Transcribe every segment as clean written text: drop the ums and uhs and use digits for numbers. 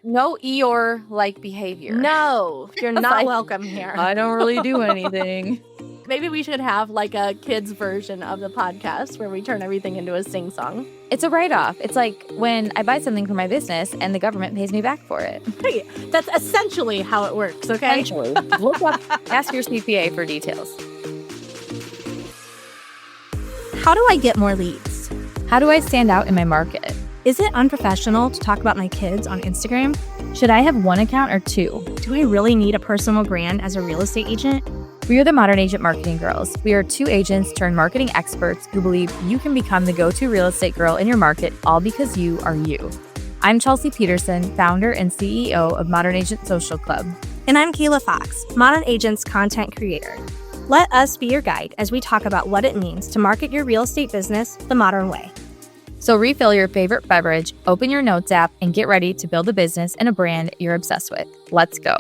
No Eeyore-like behavior. No, you're It's not like, welcome here. I don't really do anything. Maybe we should have like a kids version of the podcast where we turn everything into a sing-song. It's a write-off. It's like when I buy something for my business and the government pays me back for it. Hey, that's essentially how it works, okay? Essentially. Look up, ask your CPA for details. How do I get more leads? How do I stand out in my market? Is it unprofessional to talk about my kids on Instagram? Should I have one account or two? Do I really need a personal brand as a real estate agent? We are the Modern Agent Marketing Girls. We are two agents turned marketing experts who believe you can become the go-to real estate girl in your market, all because you are you. I'm Chelsea Peterson, founder and CEO of Modern Agent Social Club. And I'm Kayla Fox, Modern Agent's content creator. Let us be your guide as we talk about what it means to market your real estate business the modern way. So refill your favorite beverage, open your notes app, and get ready to build a business and a brand you're obsessed with. Let's go.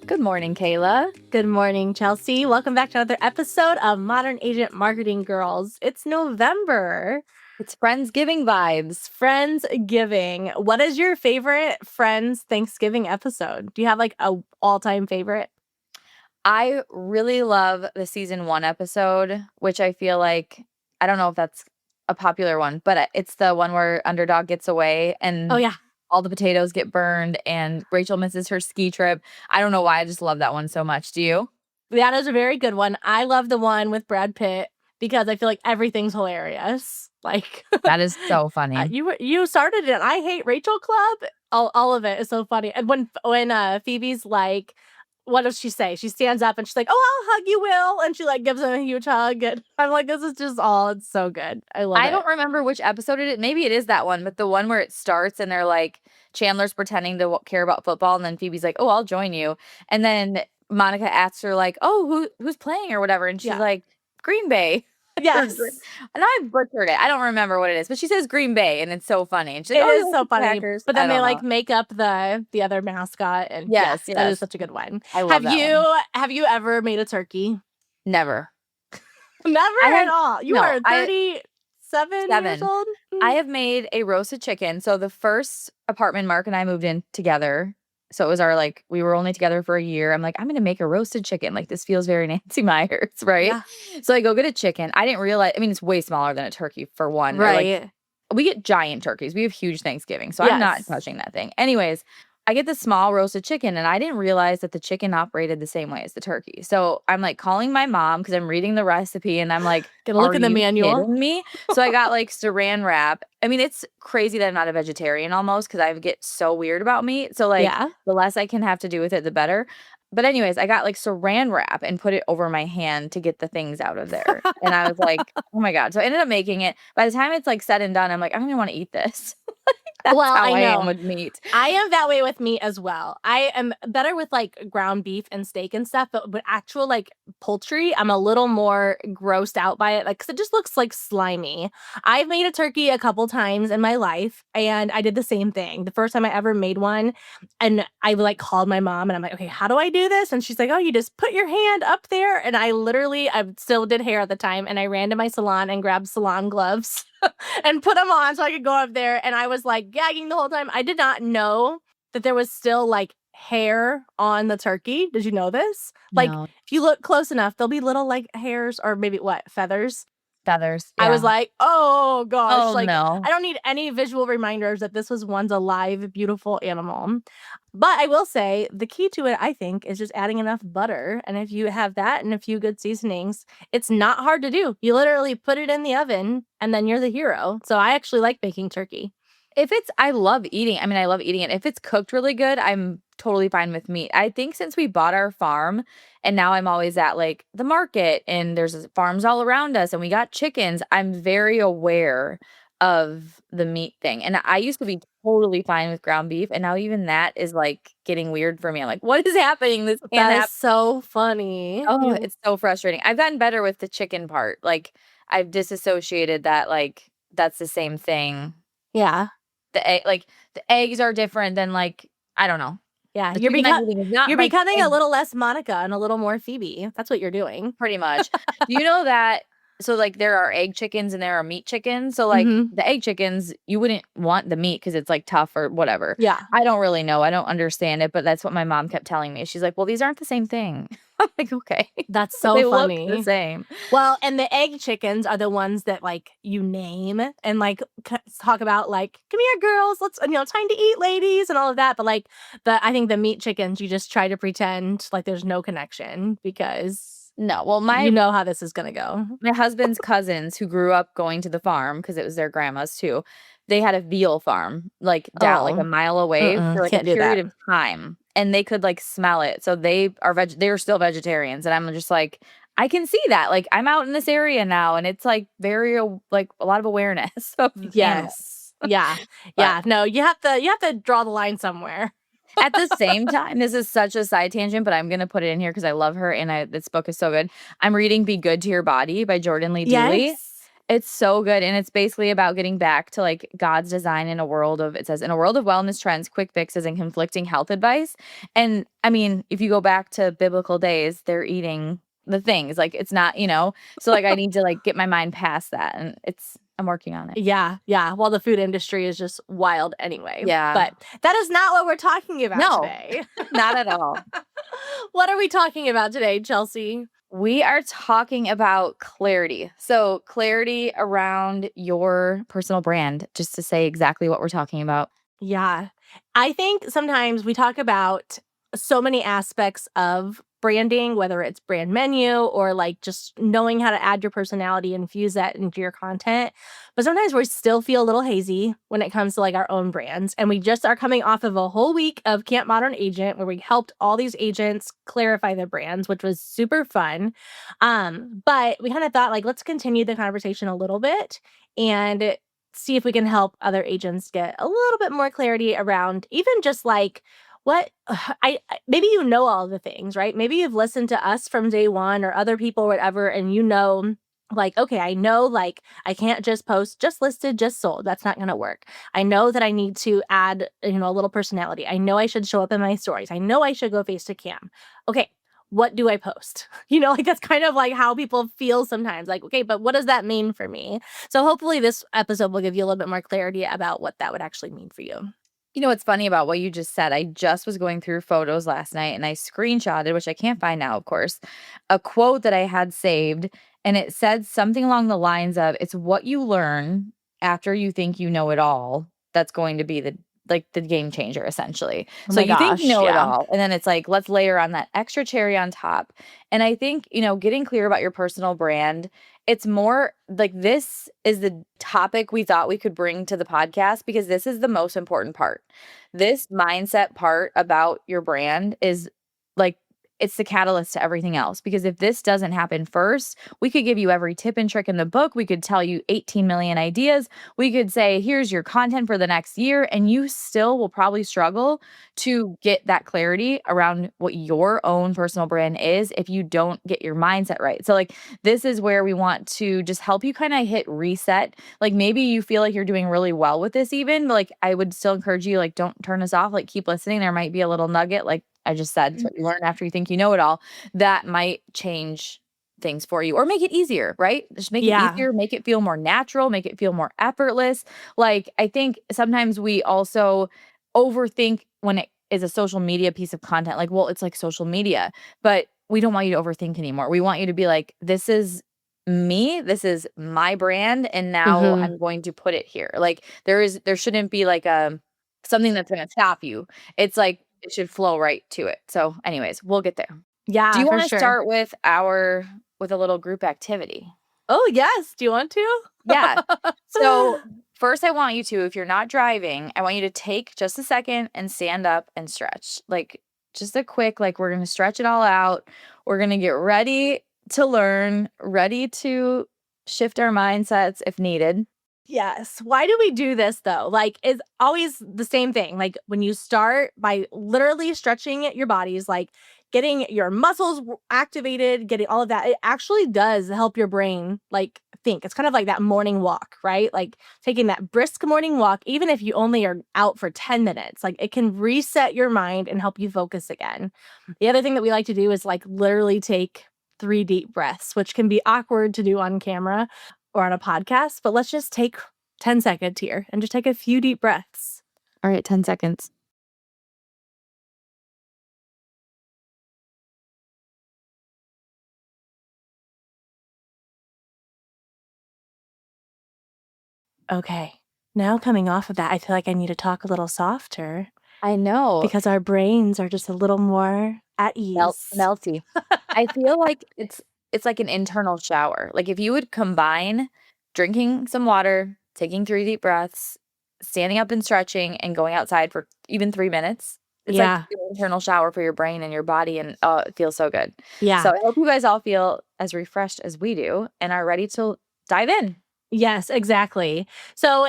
Good morning, Kayla. Good morning, Chelsea. Welcome back to another episode of Modern Agent Marketing Girls. It's November. It's Friendsgiving vibes. Friendsgiving. What is your favorite Friends Thanksgiving episode? Do you have like a all-time favorite? I really love the season 1 episode, which I feel like, I don't know if that's a popular one, but it's the one where Underdog gets away and Oh, yeah. all the potatoes get burned and Rachel misses her ski trip. I don't know why. I just love that one so much. Do you? That is a very good one. I love the one with Brad Pitt because I feel like everything's hilarious. Like That is so funny. You started it. I Hate Rachel Club. All of it is so funny. And when Phoebe's like, what does she say? She stands up and she's like, "Oh, I'll hug you, Will," and she like gives him a huge hug. And I'm like, this is just it's so good. I love it. I don't remember which episode it is. Maybe it is that one, but the one where it starts and they're like, Chandler's pretending to care about football, and then Phoebe's like, "Oh, I'll join you," and then Monica asks her like, "Oh, who's playing or whatever," and she's like, "Green Bay." Yes. And I butchered it. I don't remember what it is, but she says Green Bay, and it's so funny. And she's like, it is so funny. Packers. But then they like make up the other mascot, and yes, that is such a good one. I love Have you ever made a turkey? Never. Never at all. You are 37 years old? I have made a roasted chicken. So the first apartment Mark and I moved in together. So it was we were only together for a year. I'm like, I'm going to make a roasted chicken. Like, this feels very Nancy Myers, right? Yeah. So I go get a chicken. I didn't realize, it's way smaller than a turkey for one. Right. We get giant turkeys. We have huge Thanksgiving. So I'm not touching that thing. Anyways, I get the small roasted chicken, and I didn't realize that the chicken operated the same way as the turkey. So I'm like calling my mom because I'm reading the recipe, and I'm like, gonna look in the manual. Kidding me? So I got like saran wrap. It's crazy that I'm not a vegetarian almost because I get so weird about meat. So the less I can have to do with it, the better. But anyways, I got like saran wrap and put it over my hand to get the things out of there. And I was like, oh my God. So I ended up making it. By the time it's like said and done, I'm like, I don't even want to eat this. That's how I am with meat. I am that way with meat as well. I am better with like ground beef and steak and stuff, but actual like poultry, I'm a little more grossed out by it, like because it just looks like slimy. I've made a turkey a couple times in my life, and I did the same thing. The first time I ever made one, and I like called my mom, and I'm like, okay, how do I do this? And she's like, oh, you just put your hand up there. And I still did hair at the time, and I ran to my salon and grabbed salon gloves and put them on so I could go up there. And I was like gagging the whole time. I did not know that there was still like hair on the turkey. Did you know this? Like, no. If you look close enough, there'll be little like hairs or maybe feathers. Feathers. Yeah. I was like, oh gosh. Oh, no. I don't need any visual reminders that this was once a live, beautiful animal. But I will say the key to it, I think, is just adding enough butter. And if you have that and a few good seasonings, it's not hard to do. You literally put it in the oven and then you're the hero. So I actually like baking turkey. I love eating. I love eating it. If it's cooked really good, I'm totally fine with meat. I think since we bought our farm and now I'm always at like the market and there's farms all around us and we got chickens, I'm very aware of the meat thing. And I used to be totally fine with ground beef, and now even that is like getting weird for me. I'm like, what is happening? This can't happen. That's so funny. Oh, it's so frustrating. I've gotten better with the chicken part. Like, I've disassociated that like that's the same thing. Yeah. The eggs are different than like, I don't know. Yeah, you're becoming a little less Monica and a little more Phoebe. That's what you're doing. Pretty much. Do you know that So, like, there are egg chickens and there are meat chickens. So, like, Mhm. the egg chickens, you wouldn't want the meat because it's, like, tough or whatever. Yeah. I don't really know. I don't understand it, but that's what my mom kept telling me. She's like, "Well, these aren't the same thing." I'm like, "Okay." That's But so they look the funny. same. Well, and the egg chickens are the ones that, like, you name and, like, talk about, like, "Come here, girls. Let's time to eat, ladies," and all of that, but, like, I think the meat chickens, you just try to pretend like there's no connection because No. Well, you know how this is gonna go. my husband's cousins who grew up going to the farm because it was their grandma's too, they had a veal farm, like, down like, a Oh, mile away for, like, a can't do period that. of time, and they could, like, smell it, so they are still vegetarians, and I'm just like, "I can see that." Like, I'm out in this area now, and it's, like, very like, a lot of awareness of the animal, Yes. Yeah. but Yeah. No, you have to draw the line somewhere. at the same time, this is such a side tangent, but I'm gonna put it in here because I love her, and this book is so good. I'm reading Be Good to Your Body by Jordan Lee Dooley. Yes. It's so good, and it's basically about getting back to, like, God's design in a world of it says, "In a world of wellness trends, quick fixes, and conflicting health advice." And, I mean, if you go back to biblical days, they're eating the things, like, it's not, so, like, I need to, like, get my mind past that, and I'm working on it. Yeah, yeah. Well, the food industry is just wild anyway. Yeah. But that is not what we're talking about No, today. not at all. What are we talking about today, Chelsea? We are talking about clarity. So, clarity around your personal brand, just to say exactly what we're talking about. Yeah. I think sometimes we talk about so many aspects of branding, whether it's brand menu or like just knowing how to add your personality and infuse that into your content. But sometimes we still feel a little hazy when it comes to like our own brands. And we just are coming off of a whole week of Camp Modern Agent where we helped all these agents clarify their brands, which was super fun. But we kind of thought like, let's continue the conversation a little bit and see if we can help other agents get a little bit more clarity around even just like what maybe you know all the things, right? Maybe you've listened to us from day one or other people, whatever, and you know, like, okay, I know like I can't just post just listed, just sold. That's not gonna work. I know that I need to add, a little personality. I know I should show up in my stories. I know I should go face to cam. Okay, what do I post? Like that's kind of like how people feel sometimes. Like, okay, but what does that mean for me? So hopefully this episode will give you a little bit more clarity about what that would actually mean for you. You know what's funny about what you just said? I just was going through photos last night and I screenshotted, which I can't find now, of course, a quote that I had saved. And it said something along the lines of, "It's what you learn after you think you know it all that's going to be the game changer, essentially." Oh So my you think you gosh, know it yeah. all, and then it's like, let's layer on that extra cherry on top. And I think, getting clear about your personal brand, it's more like this is the topic we thought we could bring to the podcast because this is the most important part. This mindset part about your brand is like it's the catalyst to everything else because if this doesn't happen first, we could give you every tip and trick in the book. We could tell you 18 million ideas. We could say, here's your content for the next year. And you still will probably struggle to get that clarity around what your own personal brand is if you don't get your mindset right. So, like, this is where we want to just help you kind of hit reset. Like, maybe you feel like you're doing really well with this, even, but like, I would still encourage you, like, don't turn us off. Like, keep listening. There might be a little nugget, like I just said, it's what you learn after you think you know it all. That might change things for you or make it easier, right? Just make it Yeah. easier, make it feel more natural, make it feel more effortless. Like, I think sometimes we also overthink when it is a social media piece of content. Like, well, it's like social media, but we don't want you to overthink anymore. We want you to be like, this is me, this is my brand, and now Mhm. I'm going to put it here. Like, there shouldn't be like something that's going to stop you. It's like it should flow right to it. So, anyways, we'll get there. Do Yeah, you for wanna sure. start with a little group activity? Oh, yes. Do you want to? Yeah. So, first I want you to, if you're not driving, I want you to take just a second and stand up and stretch. Like, just a quick, like, we're gonna stretch it all out. We're gonna get ready to learn, ready to shift our mindsets if needed. Yes. Why do we do this though? Like, it's always the same thing. Like, when you start by literally stretching your bodies, like getting your muscles activated, getting all of that, it actually does help your brain, like, think. It's kind of like that morning walk, right? Like, taking that brisk morning walk, even if you only are out for 10 minutes, like, it can reset your mind and help you focus again. The other thing that we like to do is, like, literally take 3 deep breaths, which can be awkward to do on camera or on a podcast, but let's just take 10 seconds here and just take a few deep breaths. All right, 10 seconds. Okay. Now coming off of that, I feel like I need to talk a little softer I know. because our brains are just a little more at ease. Melty. I feel like it's like an internal shower. Like, if you would combine drinking some water, taking 3 deep breaths, standing up and stretching, and going outside for even 3 minutes, it's like Yeah. an internal shower for your brain and your body, and, oh, it feels so good. So Yeah. I hope you guys all feel as refreshed as we do and are ready to dive in. Yes, exactly. So,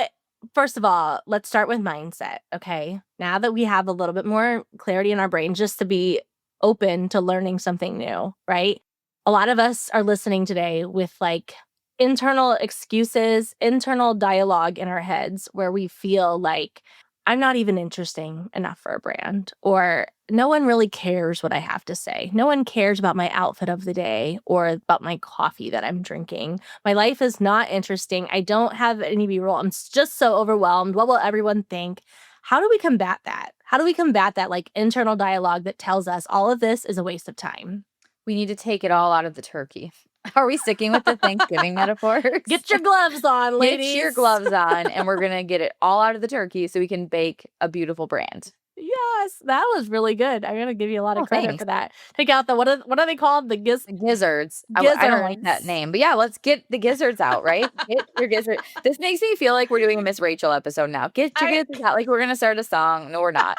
first of all, let's start with mindset, okay? Now that we have a little bit more clarity in our brain just to be open to learning something new, right? A lot of us are listening today with like internal excuses, internal dialogue in our heads where we feel like I'm not even interesting enough for a brand, or no one really cares what I have to say. No one cares about my outfit of the day or about my coffee that I'm drinking. My life is not interesting. I don't have any B-roll. I'm just so overwhelmed. What will everyone think? How do we combat that? How do we combat that like internal dialogue that tells us all of this is a waste of time? We need to take it all out of the turkey. Are we sticking with the Thanksgiving metaphors? Get your gloves on, Get ladies. your gloves on, and we're gonna get it all out of the turkey so we can bake a beautiful brand. Yes, that was really good. I'm gonna give you a lot Oh, of credit thanks. for that. Take out the what are they called? The The gizzards. I don't like that gizzards. name, but yeah, let's get the gizzards out, right? Get your gizzard. This makes me feel like we're doing a Miss Rachel episode now. Get your I gizzards out, like we're gonna start a song. No, we're not.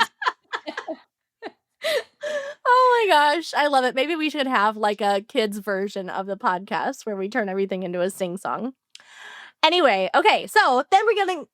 Oh my gosh, I love it. Maybe we should have like a kids version of the podcast where we turn everything into a sing song. Anyway, okay, so then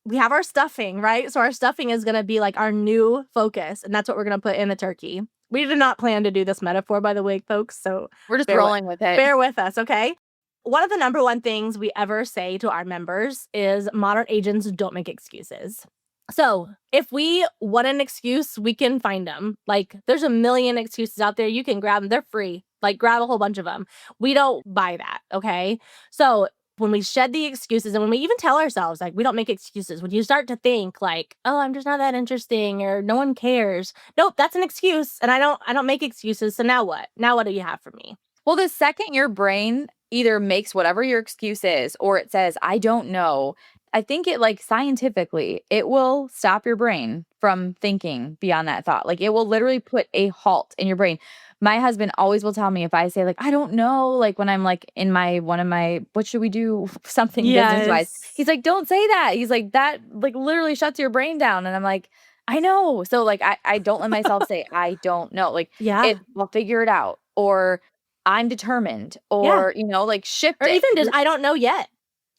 we have our stuffing, right? So our stuffing is gonna be like our new focus, and that's what we're gonna put in the turkey. We did not plan to do this metaphor, by the way, folks. So We're just rolling with it. bear with us, okay? One of the number one things we ever say to our members is modern agents don't make excuses. So if we want an excuse, we can find them. Like, there's a million excuses out there. You can grab them. They're free. Like, grab a whole bunch of them. We don't buy that, okay? So when we shed the excuses and when we even tell ourselves, like, we don't make excuses, when you start to think like, oh, I'm just not that interesting or no one cares. Nope, that's an excuse. And I don't make excuses. So now what? Now what do you have for me? Well, the second your brain either makes whatever your excuse is or it says, I don't know, I think it like scientifically, it will stop your brain from thinking beyond that thought. Like, it will literally put a halt in your brain. My husband always will tell me if I say like, I don't know, like when I'm like in my, one of my, what should we do? Something business wise. Yes. He's like, don't say that. He's like, that like literally shuts your brain down. And I'm like, I know. So like, I don't let myself say, I don't know. Like, Yeah. we'll figure it out. Or I'm determined, Yeah. or, like shift Or it. even just, I don't know yet.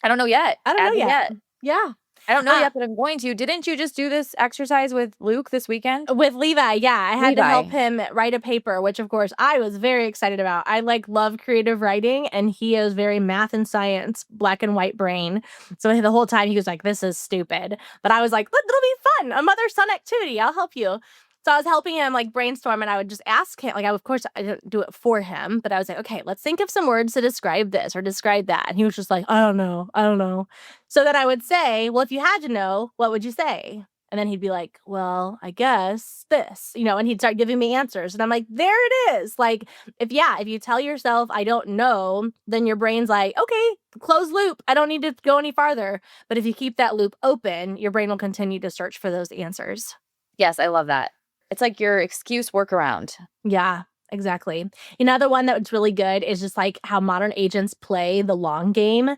I don't know yet. I don't Add know the yet. Yeah. I don't know Uh, yet, but I'm going to. Didn't you just do this exercise with Luke this weekend? With Levi, yeah, I had to help Levi. him write a paper, which of course I was very excited about. I like love creative writing, and he is very math and science, black and white brain. So the whole time he was like, "This is stupid," but I was like, "It'll be fun, a mother-son activity. I'll help you." So I was helping him like brainstorm, and I would just ask him, like, of course I didn't do it for him, but I was like, "Okay, let's think of some words to describe this or describe that," and he was just like, "I don't know, I don't know." So then I would say, "Well, if you had to know, what would you say?" And then he'd be like, well, I guess this, and he'd start giving me answers. And I'm like, there it is. Like, if you tell yourself, I don't know, then your brain's like, okay, close loop. I don't need to go any farther. But if you keep that loop open, your brain will continue to search for those answers. Yes, I love that. It's like your excuse workaround. Yeah, exactly. Another one that's really good is just like how modern agents play the long game.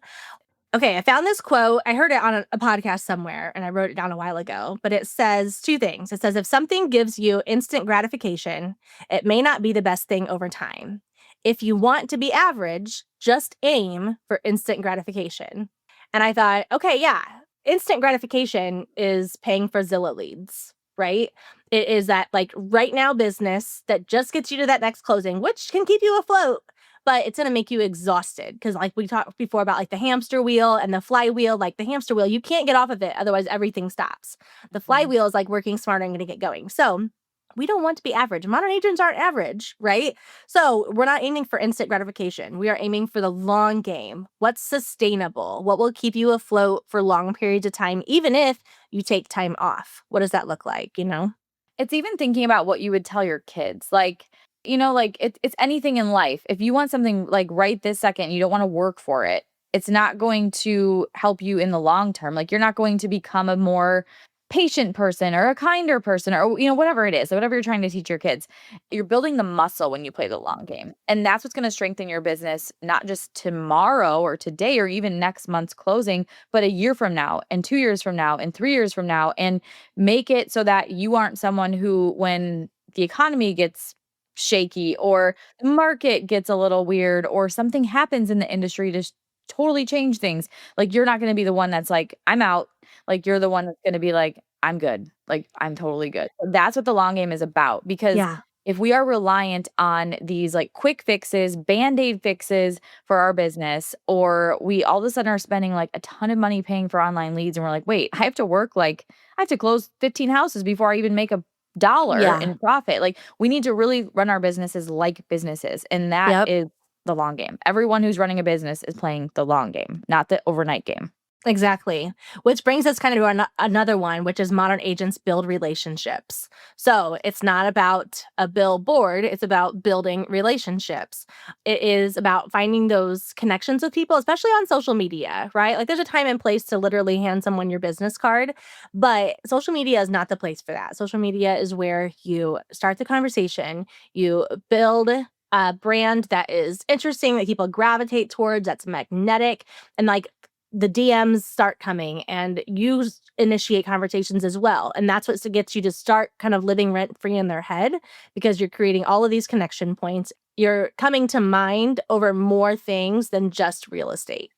Okay, I found this quote. I heard it on a podcast somewhere and I wrote it down a while ago, but it says two things. It says, if something gives you instant gratification, it may not be the best thing over time. If you want to be average, just aim for instant gratification. And I thought, okay, yeah, instant gratification is paying for Zillow leads, right? It is that like right now business that just gets you to that next closing, which can keep you afloat, but it's going to make you exhausted because like we talked before about like the hamster wheel and the flywheel. Like the hamster wheel, you can't get off of it, otherwise everything stops. The flywheel is like working smarter and going to get going. So We don't want to be average. Modern agents aren't average, right? So we're not aiming for instant gratification. We are aiming for the long game. What's sustainable? What will keep you afloat for long periods of time, even if you take time off? What does that look like, you know? It's even thinking about what you would tell your kids. Like, like it's anything in life. If you want something like right this second, you don't want to work for it. It's not going to help you in the long term. Like you're not going to become a more patient person or a kinder person or whatever it is. So whatever you're trying to teach your kids. You're building the muscle when you play the long game. And that's what's going to strengthen your business not just tomorrow or today or even next month's closing, but a year from now and 2 years from now and 3 years from now. And make it so that you aren't someone who, when the economy gets shaky or the market gets a little weird or something happens in the industry to totally change things, like you're not going to be the one that's like, I'm out. Like you're the one that's going to be like, I'm good. Like I'm totally good. That's what the long game is about. Because Yeah. if we are reliant on these like quick fixes, band-aid fixes for our business, or we all of a sudden are spending like a ton of money paying for online leads and we're like, wait, I have to work like I have to close 15 houses before I even make a dollar Yeah. in profit. Like we need to really run our businesses like businesses. And that Yep. is the long game. Everyone who's running a business is playing the long game, not the overnight game. Exactly. Which brings us kind of to another one, which is modern agents build relationships. So it's not about a billboard, it's about building relationships. It is about finding those connections with people, especially on social media, right? Like there's a time and place to literally hand someone your business card, but social media is not the place for that. Social media is where you start the conversation, you build a brand that is interesting, that people gravitate towards, that's magnetic, and like the DMs start coming and you initiate conversations as well. And that's what gets you to start kind of living rent free in their head because you're creating all of these connection points. You're coming to mind over more things than just real estate.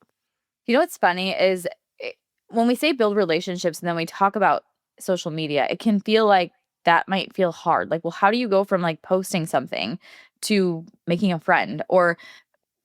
You know what's funny is when we say build relationships and then we talk about social media, it can feel like that might feel hard. Like, well, how do you go from like posting something to making a friend or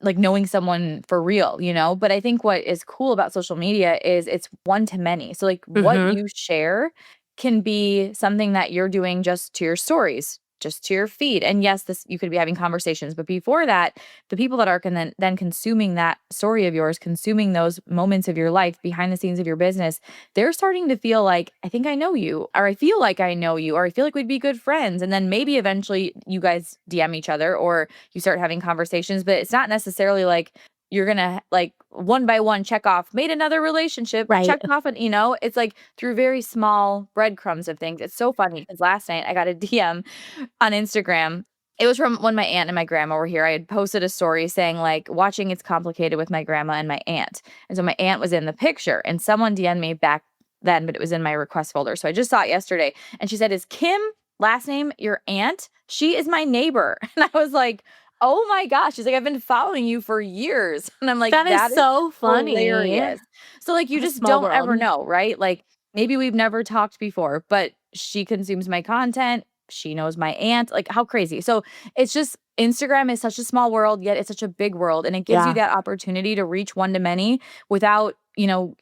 like knowing someone for real, you know? But I think what is cool about social media is it's one to many. So like what Mm-hmm. you share can be something that you're doing just to your stories, just to your feed. And yes, this you could be having conversations, but before that, the people that are then consuming that story of yours, consuming those moments of your life behind the scenes of your business, they're starting to feel like, I think I know you, or I feel like I know you, or I feel like we'd be good friends. And then maybe eventually you guys DM each other or you start having conversations, but it's not necessarily like you're gonna like one by one check off, made another relationship, Right. checked off, and it's like through very small breadcrumbs of things. It's so funny because last night I got a DM on Instagram. It was from when my aunt and my grandma were here. I had posted a story saying like watching It's Complicated with my grandma and my aunt. And so my aunt was in the picture and someone DM'd me back then, but it was in my request folder. So I just saw it yesterday. And she said, "Is Kim last name your aunt? She is my neighbor." And I was like, "Oh my gosh." She's like, "I've been following you for years." And I'm like, That is that is so funny. hilarious. So like you What a just small don't world. ever know, right? Like maybe we've never talked before, but she consumes my content. She knows my aunt. Like how crazy. So it's just Instagram is such a small world, yet it's such a big world. And it gives you Yeah. that opportunity to reach one to many without,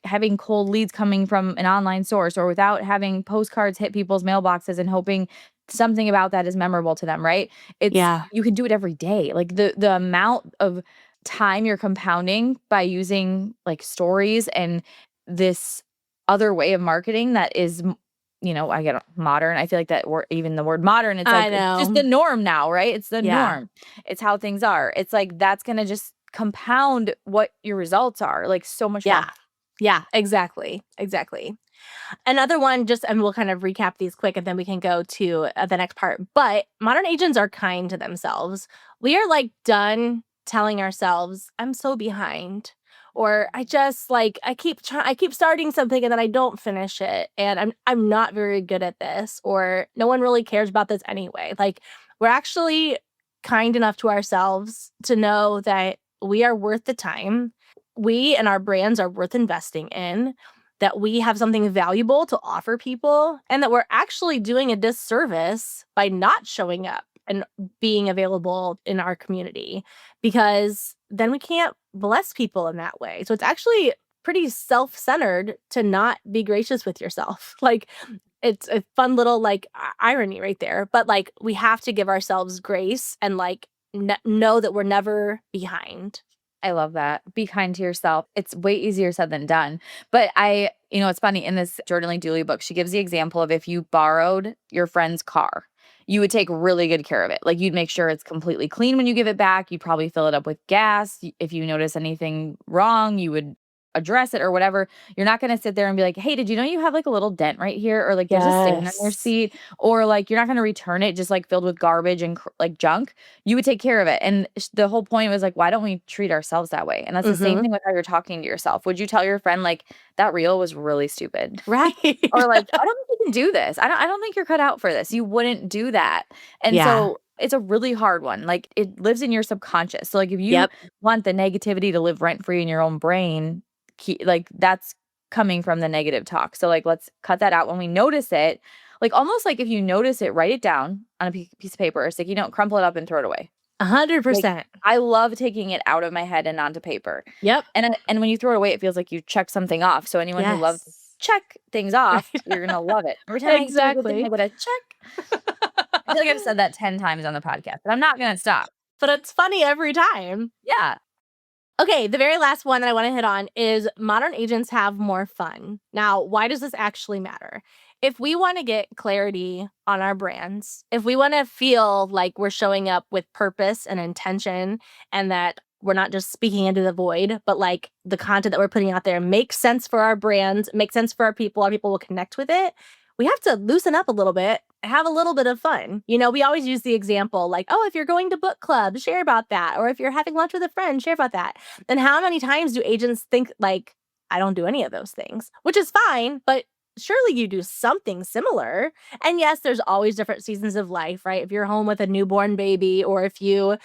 having cold leads coming from an online source or without having postcards hit people's mailboxes and hoping something about that is memorable to them, right? It's Yeah. you can do it every day. Like the amount of time you're compounding by using like stories and this other way of marketing that is I get modern. I feel like that word, even the word modern, it's like I it's just the know. norm now, right? It's the Yeah. norm. It's how things are. It's like that's gonna just compound what your results are, like so much more. Yeah. Yeah. Exactly. Exactly. Another one, just and we'll kind of recap these quick and then we can go to the next part. But modern agents are kind to themselves. We are like done telling ourselves, I'm so behind. Or I just like I keep starting something and then I don't finish it and I'm not very good at this or no one really cares about this anyway. Like we're actually kind enough to ourselves to know that we are worth the time. We and our brands are worth investing in, that we have something valuable to offer people, and that we're actually doing a disservice by not showing up and being available in our community because then we can't bless people in that way. So it's actually pretty self-centered to not be gracious with yourself. Like It's a fun little like irony right there. But like we have to give ourselves grace and like know that we're never behind. I love that. Be kind to yourself. It's way easier said than done. But it's funny in this Journaling Dooley book, she gives the example of if you borrowed your friend's car, you would take really good care of it. Like you'd make sure it's completely clean when you give it back. You'd probably fill it up with gas. If you notice anything wrong, you would address it or whatever. You're not going to sit there and be like, "Hey, did you know you have like a little dent right here?" Or like there's a stain on your Yes. seat, or like you're not going to return it just like filled with garbage and like junk. You would take care of it. And the whole point was like, why don't we treat ourselves that way? And that's the same Mm-hmm. thing with how you're talking to yourself. Would you tell your friend like that reel was really stupid? Right. Or like, I don't think you can do this. I don't think you're cut out for this. You wouldn't do that. And Yeah. so it's a really hard one. Like it lives in your subconscious. So like if you Yep. want the negativity to live rent free in your own brain, like that's coming from the negative talk. So like let's cut that out when we notice it. Like almost like if you notice it, write it down on a piece of paper or sticky note, crumple it up and throw it away. A hundred Like percent. I love taking it out of my head and onto paper. Yep. And when you throw it away, it feels like you check something off. So anyone who loves to Yes. check things off, Right. you're gonna love it. Every time I do a good thing, I Exactly. go to check. I feel like I've said that 10 times on the podcast, but I'm not gonna stop. But it's funny every time. Yeah. Okay, the very last one that I want to hit on is modern agents have more fun. Now, why does this actually matter? If we want to get clarity on our brands, if we want to feel like we're showing up with purpose and intention and that we're not just speaking into the void, but like the content that we're putting out there makes sense for our brands, makes sense for our people will connect with it. We have to loosen up a little bit, have a little bit of fun. You know, we always use the example like, oh, if you're going to book club, share about that. Or if you're having lunch with a friend, share about that. Then how many times do agents think like, I don't do any of those things, which is fine, but surely you do something similar. And yes, there's always different seasons of life, right? If you're home with a newborn baby, or if you,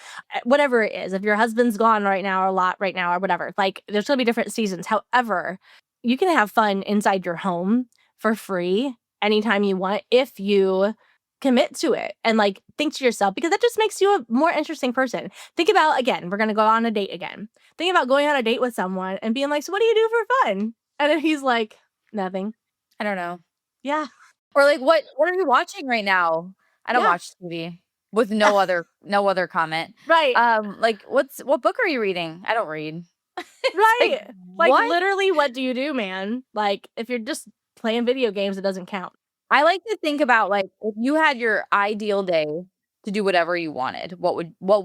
whatever it is, if your husband's gone right now or a lot right now or whatever, like there's going to be different seasons. However, you can have fun inside your home for free anytime you want if you commit to it and like think to yourself, because that just makes you a more interesting person. Think about, again, we're going to go on a date again. Think about going on a date with someone and being like, so what do you do for fun? And then he's like, nothing. I don't know. Yeah. Or like what are you watching right now? I don't Yeah. watch TV with no other comment. Right. Like what book are you reading? I don't read. It's Right. Like what? literally, what do you do, man? Like if you're just playing video games, it doesn't count. I like to think about, like, if you had your ideal day to do whatever you wanted, what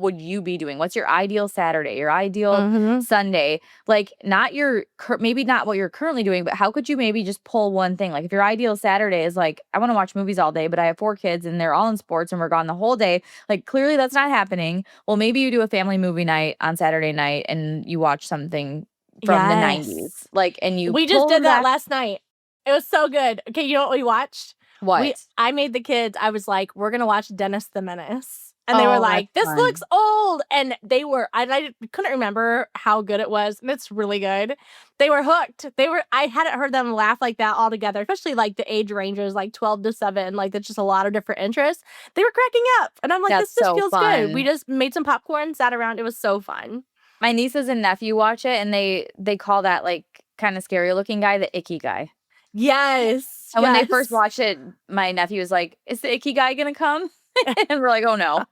would you be doing? What's your ideal Saturday, your ideal Mm-hmm. Sunday? Like, not your maybe not what you're currently doing, but how could you maybe just pull one thing? Like, if your ideal Saturday is like, I wanna watch movies all day, but I have 4 kids and they're all in sports and we're gone the whole day, like, clearly that's not happening. Well, maybe you do a family movie night on Saturday night and you watch something from the '90s, Yes. like, and you We just pull did that back. last night. It was so good. Okay, you know what we watched? What? I made the kids, I was like, we're gonna watch Dennis the Menace. And they were Oh, that's like, this looks fun. old. And they were, I couldn't remember how good it was. And it's really good. They were hooked. I hadn't heard them laugh like that all together, especially like the age ranges, like 12 to 7. Like, that's just a lot of different interests. They were cracking up. And I'm like, That's this just so feels good. We fun. just made some popcorn, sat around. It was so fun. My nieces and nephew watch it, and they call that, like, kinda scary looking guy the icky guy. Yes. And when they first Yes. watched it, my nephew was like, "Is the icky guy gonna come?" And we're like, "Oh, no.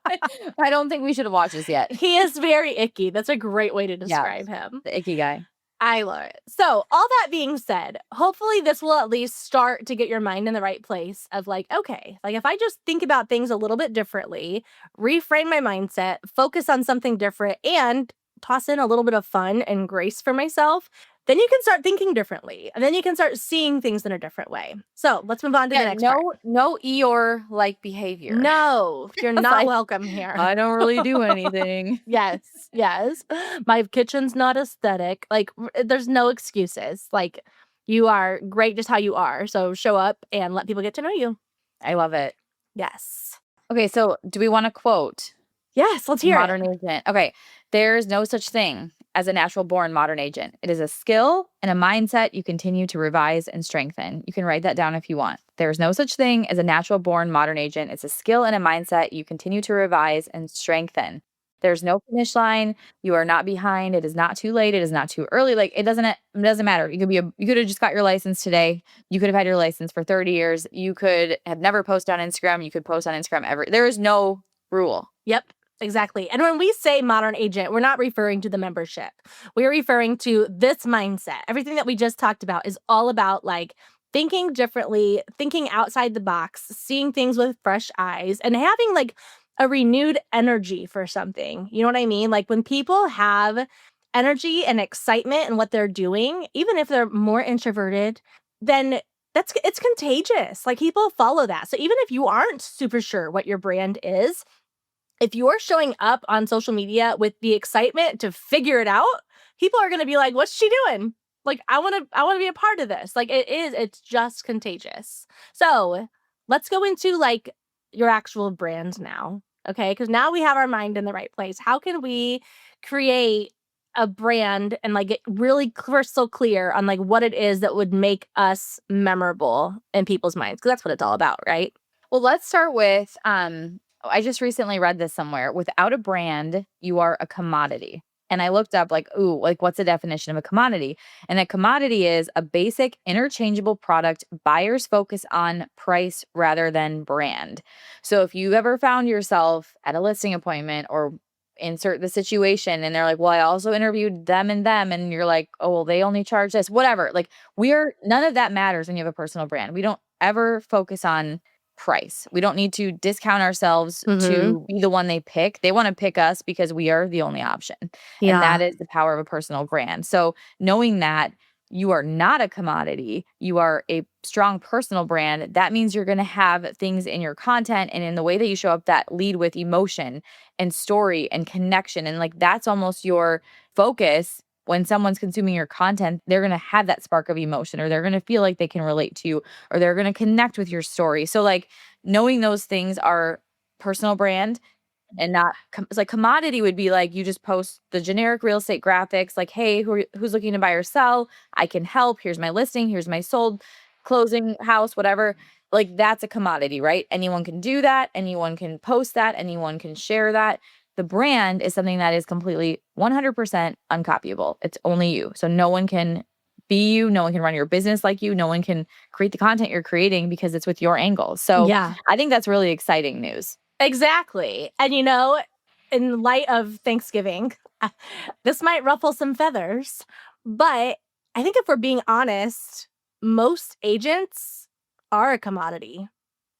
I don't think we should have watched this yet." He is very icky. That's a great way to Yeah, describe him. the icky guy. I love it. So, all that being said, hopefully this will at least start to get your mind in the right place of like, okay, like if I just think about things a little bit differently, reframe my mindset, focus on something different, and toss in a little bit of fun and grace for myself, then you can start thinking differently. And then you can start seeing things in a different way. So, let's move on to the Yeah, next part. no Eeyore-like behavior. No, you're It's not like, welcome here. I don't really do anything. Yes, yes. My kitchen's not aesthetic. Like, there's no excuses. Like, you are great just how you are. So show up and let people get to know you. I love it. Yes. Okay, so do we want a quote? Yes, let's hear Modern it. agent. Okay. There's no such thing as a natural born modern agent. It is a skill and a mindset you continue to revise and strengthen. You can write that down if you want. There's no such thing as a natural born modern agent. It's a skill and a mindset you continue to revise and strengthen. There's no finish line. You are not behind. It is not too late. It is not too early. Like it doesn't matter. You could have just got your license today. You could have had your license for 30 years. You could have never posted on Instagram. You could post on Instagram ever. There is no rule. Yep, exactly. And when we say modern agent, we're not referring to the membership. We're referring to this mindset. Everything that we just talked about is all about like thinking differently, thinking outside the box, seeing things with fresh eyes, and having like a renewed energy for something. You know what I mean? Like when people have energy and excitement in what they're doing, even if they're more introverted, then it's contagious. Like people follow that. So even if you aren't super sure what your brand is, if you're showing up on social media with the excitement to figure it out, people are going to be like, "What's she doing?" Like, I want to be a part of this. Like it's just contagious. So, let's go into like your actual brand now. Okay? Cuz now we have our mind in the right place. How can we create a brand and like get really crystal clear on like what it is that would make us memorable in people's minds? Cuz that's what it's all about, right? Well, let's start with I just recently read this somewhere. Without a brand, you are a commodity. And I looked up like, ooh, like what's the definition of a commodity? And a commodity is a basic interchangeable product buyers focus on price rather than brand. So if you ever found yourself at a listing appointment or insert the situation and they're like, well, I also interviewed them and you're like, oh, well, they only charge this, whatever. Like we're none of that matters when you have a personal brand. We don't ever focus on price. We don't need to discount ourselves Mhm. to be the one they pick. They want to pick us because we are the only option. And that Yeah. is the power of a personal brand. So knowing that you are not a commodity, you are a strong personal brand, that means you're going to have things in your content and in the way that you show up that lead with emotion and story and connection. And like that's almost your focus when someone's consuming your content, they're going to have that spark of emotion or they're going to feel like they can relate to you or they're going to connect with your story. So like knowing those things are personal brand and not it's like commodity would be like you just post the generic real estate graphics like, hey, who's looking to buy or sell, I can help, here's my listing, here's my sold closing house, whatever. Like that's a commodity, right? Anyone can do that, anyone can post that, anyone can share that. The brand is something that is completely 100% uncopyable. It's only you, so no one can be you, no one can run your business like you, no one can create the content you're creating because it's with your angles. So Yeah. I think that's really exciting news. Exactly. And in light of Thanksgiving, this might ruffle some feathers, but I think if we're being honest, most agents are a commodity.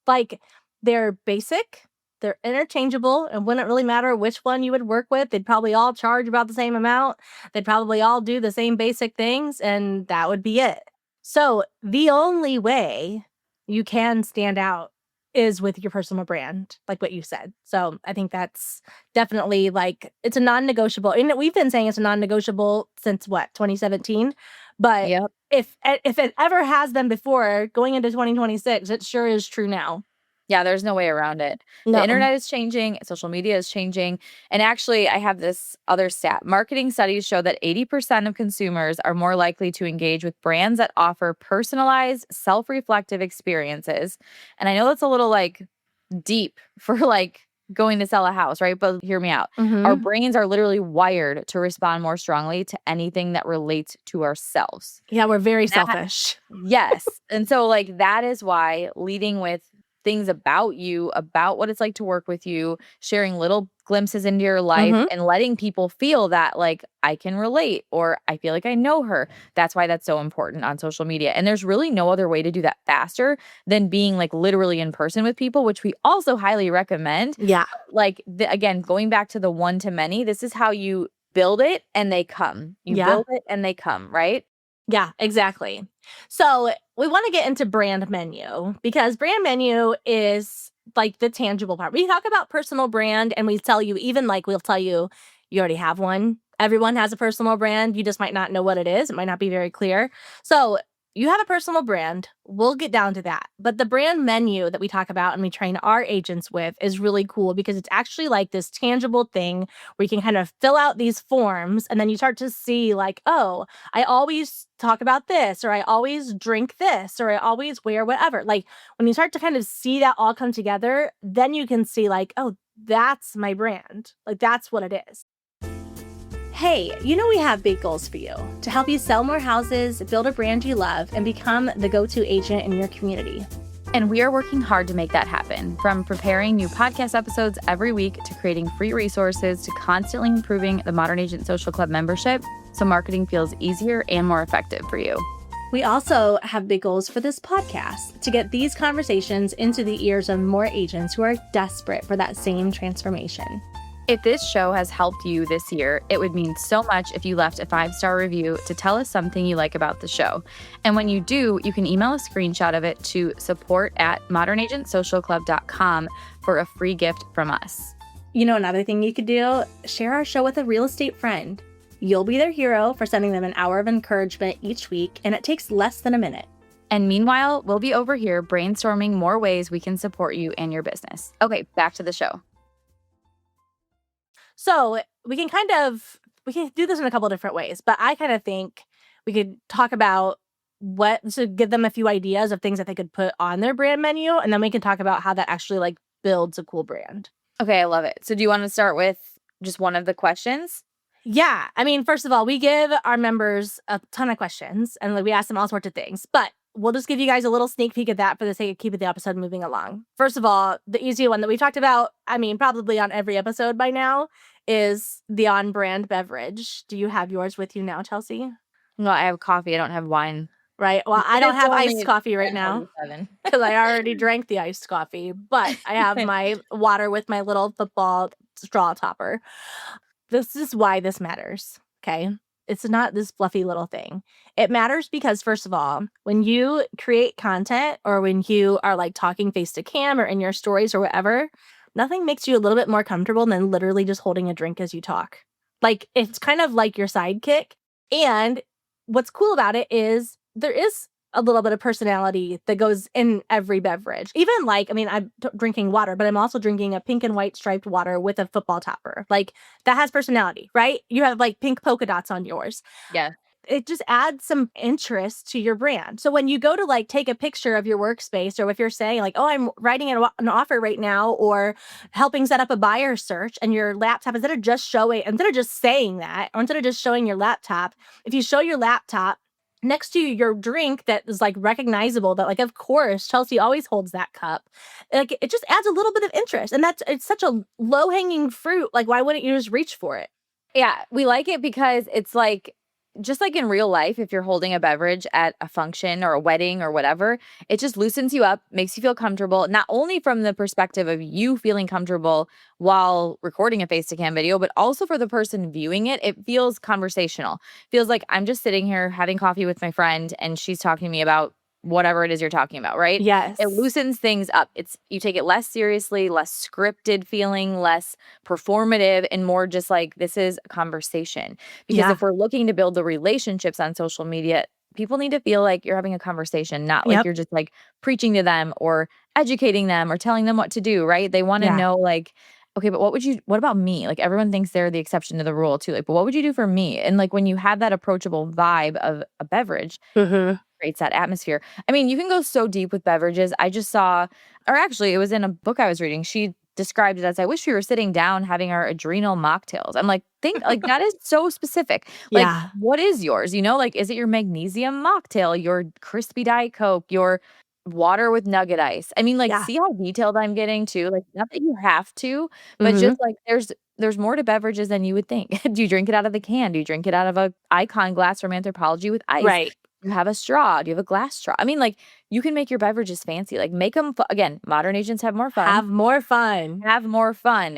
Like they're basic, they're interchangeable, and wouldn't really matter which one you would work with. They'd probably all charge about the same amount. They'd probably all do the same basic things, and that would be it. So the only way you can stand out is with your personal brand, like what you said. So I think that's definitely like it's a non-negotiable. And we've been saying it's a non-negotiable since what, 2017? But Yep. if it ever has been before, going into 2026, it sure is true now. Yeah, there's no way around it. The No. internet is changing, social media is changing. And actually, I have this other stat. Marketing studies show that 80% of consumers are more likely to engage with brands that offer personalized, self reflective experiences. And I know that's a little like deep for like going to sell a house, right? But hear me out. Our Mhm. brains are literally wired to respond more strongly to anything that relates to ourselves. Yeah, we're very That selfish. Yes. And so, like, that is why leading with things about you, about what it's like to work with you, sharing little glimpses into your life Mhm. and letting people feel that, like, I can relate or I feel like I know her. That's why that's so important on social media. And there's really no other way to do that faster than being like literally in person with people, which we also highly recommend. Yeah. Like, again, going back to the one to many, this is how you build it and they come. You Yeah. build it and they come, right? Yeah, exactly. So we want to get into brand menu because brand menu is like the tangible part. We talk about personal brand and we tell you, even like we'll tell you, you already have one. Everyone has a personal brand. You just might not know what it is. It might not be very clear. So you have a personal brand. We'll get down to that. But the brand menu that we talk about and we train our agents with is really cool because it's actually like this tangible thing where you can kind of fill out these forms and then you start to see, like, oh, I always talk about this, or I always drink this, or I always wear whatever. Like when you start to kind of see that all come together, then you can see, like, oh, that's my brand. Like, that's what it is. Hey, we have big goals for you to help you sell more houses, build a brand you love, and become the go-to agent in your community. And we are working hard to make that happen, from preparing new podcast episodes every week to creating free resources to constantly improving the Modern Agent Social Club membership so marketing feels easier and more effective for you. We also have big goals for this podcast to get these conversations into the ears of more agents who are desperate for that same transformation. If this show has helped you this year, it would mean so much if you left a 5-star review to tell us something you like about the show. And when you do, you can email a screenshot of it to support@modernagentsocialclub.com for a free gift from us. Another thing you could do, share our show with a real estate friend. You'll be their hero for sending them an hour of encouragement each week, and it takes less than a minute. And meanwhile, we'll be over here brainstorming more ways we can support you and your business. Okay, back to the show. So we can do this in a couple different ways, but I kind of think we could talk about to give them a few ideas of things that they could put on their brand menu, and then we can talk about how that actually like builds a cool brand. Okay, I love it. So do you want to start with just one of the questions? Yeah. I mean, first of all, we give our members a ton of questions and we ask them all sorts of things, but we'll just give you guys a little sneak peek at that for the sake of keeping the episode moving along. First of all, the easy one that we've talked about, I mean, probably on every episode by now, is the on-brand beverage. Do you have yours with you now, Chelsea? No, I have coffee. I don't have wine. Right. Well, I don't have iced coffee right now because I already drank the iced coffee, but I have my water with my little football straw topper. This is why this matters, okay? It's not this fluffy little thing. It matters because, first of all, when you create content or when you are like talking face to cam or in your stories or whatever, nothing makes you a little bit more comfortable than literally just holding a drink as you talk. Like, it's kind of like your sidekick. And what's cool about it is there is a little bit of personality that goes in every beverage. Even like, I mean, I'm drinking water, but I'm also drinking a pink and white striped water with a football topper. Like, that has personality, right? You have like pink polka dots on yours. Yeah. It just adds some interest to your brand. So when you go to like take a picture of your workspace, or if you're saying like, oh, I'm writing an offer right now, or helping set up a buyer search, and your laptop, instead of just saying that, or instead of just showing your laptop, if you show your laptop next to your drink that is like recognizable, that like, of course, Chelsea always holds that cup. Like, it just adds a little bit of interest. And it's such a low hanging fruit. Like, why wouldn't you just reach for it? Yeah, we like it because it's like, just like in real life, if you're holding a beverage at a function or a wedding or whatever, it just loosens you up, makes you feel comfortable, not only from the perspective of you feeling comfortable while recording a face-to-cam video, but also for the person viewing it. It feels conversational. Feels like I'm just sitting here having coffee with my friend and she's talking to me about whatever it is you're talking about, right? Yes. It loosens things up. You take it less seriously, less scripted feeling, less performative, and more just like, this is a conversation. Because if we're looking to build the relationships on social media, people need to feel like you're having a conversation, not like you're just like preaching to them or educating them or telling them what to do, right? They want to know like, okay, but what about me? Like, everyone thinks they're the exception to the rule too. Like, but what would you do for me? And like, when you have that approachable vibe of a beverage, creates that atmosphere. I mean, you can go so deep with beverages. I just saw, or actually it was in a book I was reading. She described it as, I wish we were sitting down having our adrenal mocktails. I'm like, that is so specific. Like, what is yours? Like, is it your magnesium mocktail, your crispy Diet Coke, your water with nugget ice? I mean, like, see how detailed I'm getting too? Like, not that you have to, but just like, there's more to beverages than you would think. Do you drink it out of the can? Do you drink it out of a icon glass from Anthropologie with ice? Right. You have a straw. Do you have a glass straw? I mean, like, you can make your beverages fancy. Like, make them, again, modern agents have more fun. Have more fun.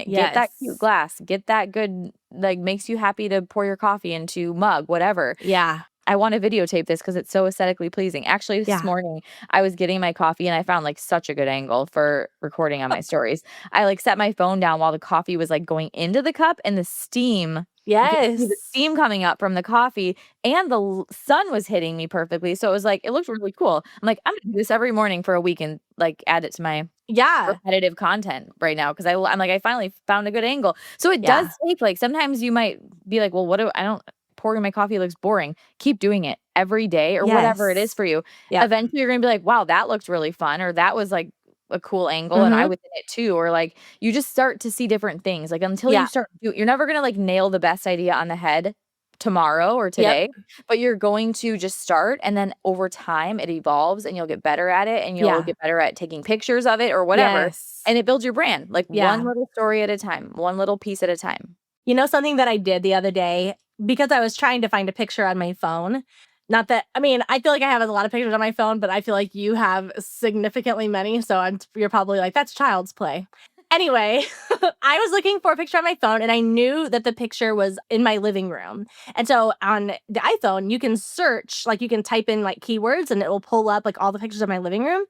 Get that cute glass. Get that good, like, makes you happy to pour your coffee into mug, whatever. Yeah. I want to videotape this because it's so aesthetically pleasing. Actually, this morning, I was getting my coffee and I found like such a good angle for recording on my stories. I like set my phone down while the coffee was like going into the cup, and the steam. Yes. The steam coming up from the coffee, and the sun was hitting me perfectly. So it was like, it looked really cool. I'm like, I'm gonna do this every morning for a week and like add it to my repetitive content right now, because I'm like, I finally found a good angle. So it does take, like, sometimes you might be like, well, I don't, pouring my coffee looks boring. Keep doing it every day or whatever it is for you. Eventually you're gonna be like, wow, that looked really fun, or that was like a cool angle and I Mhm. was in it too, or like you just start to see different things. Like until you Yeah. start you're never gonna like nail the best idea on the head tomorrow or Yep. today, but you're going to just start and then over time it evolves and you'll get better at it and you'll Yeah. get better at taking pictures of it or whatever. Yes. And it builds your brand, like one Yeah. little story at a time, one little piece at a time. You know something that I did the other day because I was trying to find a picture on my phone. Not that I mean, I feel like I have a lot of pictures on my phone, but I feel like you have significantly many, so you're probably like that's child's play. Anyway, I was looking for a picture on my phone and I knew that the picture was in my living room. And so on the iPhone, you can search, like you can type in like keywords and it will pull up like all the pictures of my living room.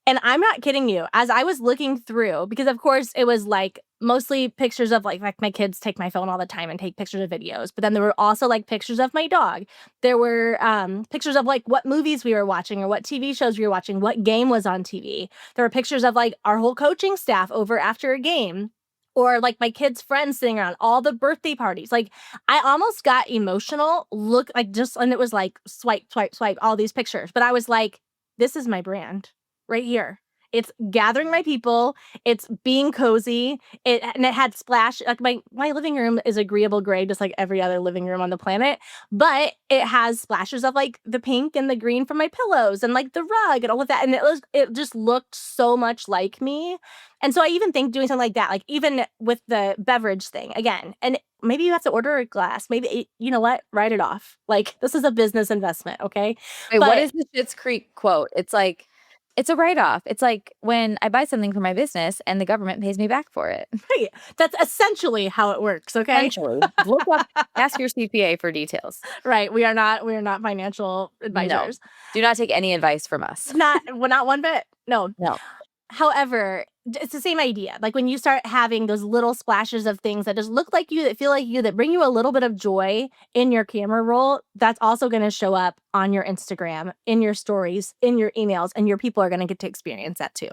And I'm not kidding you. As I was looking through, because of course it was like mostly pictures of like my kids take my phone all the time and take pictures of videos. But then there were also like pictures of my dog. There were pictures of like what movies we were watching or what TV shows we were watching, what game was on TV. There were pictures of like our whole coaching staff over after a game. Or like my kids' friends sitting around, all the birthday parties. Like I almost got emotional. Look, like just, and it was like swipe, swipe, swipe, all these pictures. But I was like, this is my brand right here. It's gathering my people. It's being cozy. It had splash. Like my living room is agreeable gray, just like every other living room on the planet. But it has splashes of like the pink and the green from my pillows and like the rug and all of that. And it just looked so much like me. And so I even think doing something like that, like even with the beverage thing again, and maybe you have to order a glass. Maybe you know what? Write it off. Like this is a business investment, okay? Wait, what But is the Schitt's Creek quote? It's like, it's a write-off. It's like when I buy something for my business and the government pays me back for it. hey, that's essentially how it works, okay? Essentially. Look up, ask your CPA for details. Right. We are not financial No. advisors. Do not take any advice from us. Not one bit. No. No. However, it's the same idea. Like when you start having those little splashes of things that just look like you, that feel like you, that bring you a little bit of joy in your camera roll, that's also going to show up on your Instagram, in your stories, in your emails, and your people are going to get to experience that too.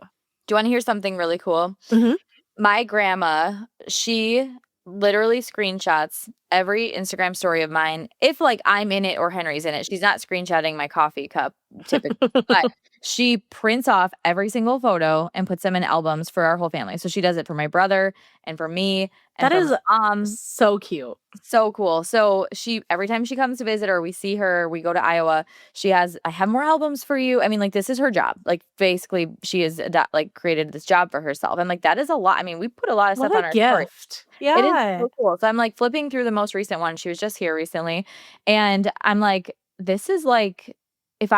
Do you wanna hear something really cool? Mhm. My grandma, she literally screenshots every Instagram story of mine if, like, I'm in it or Henry's in it. She's not screenshotting my coffee cup typically, but she prints off every single photo and puts them in albums for our whole family. So she does it for my brother and for me and That for my is mom. so cute. So cool. So she every time she comes to visit or we see her, we go to Iowa, she has, "I have more albums for you." I mean, like, this is her job. Like, basically, she is like, created this job for herself. I'm like, that is a lot. I mean, we put a lot of What stuff on a our story. gift. It is Yeah. so cool. So I'm, like, flipping through the most recent one. She was just here recently, and I'm like, this is, like, if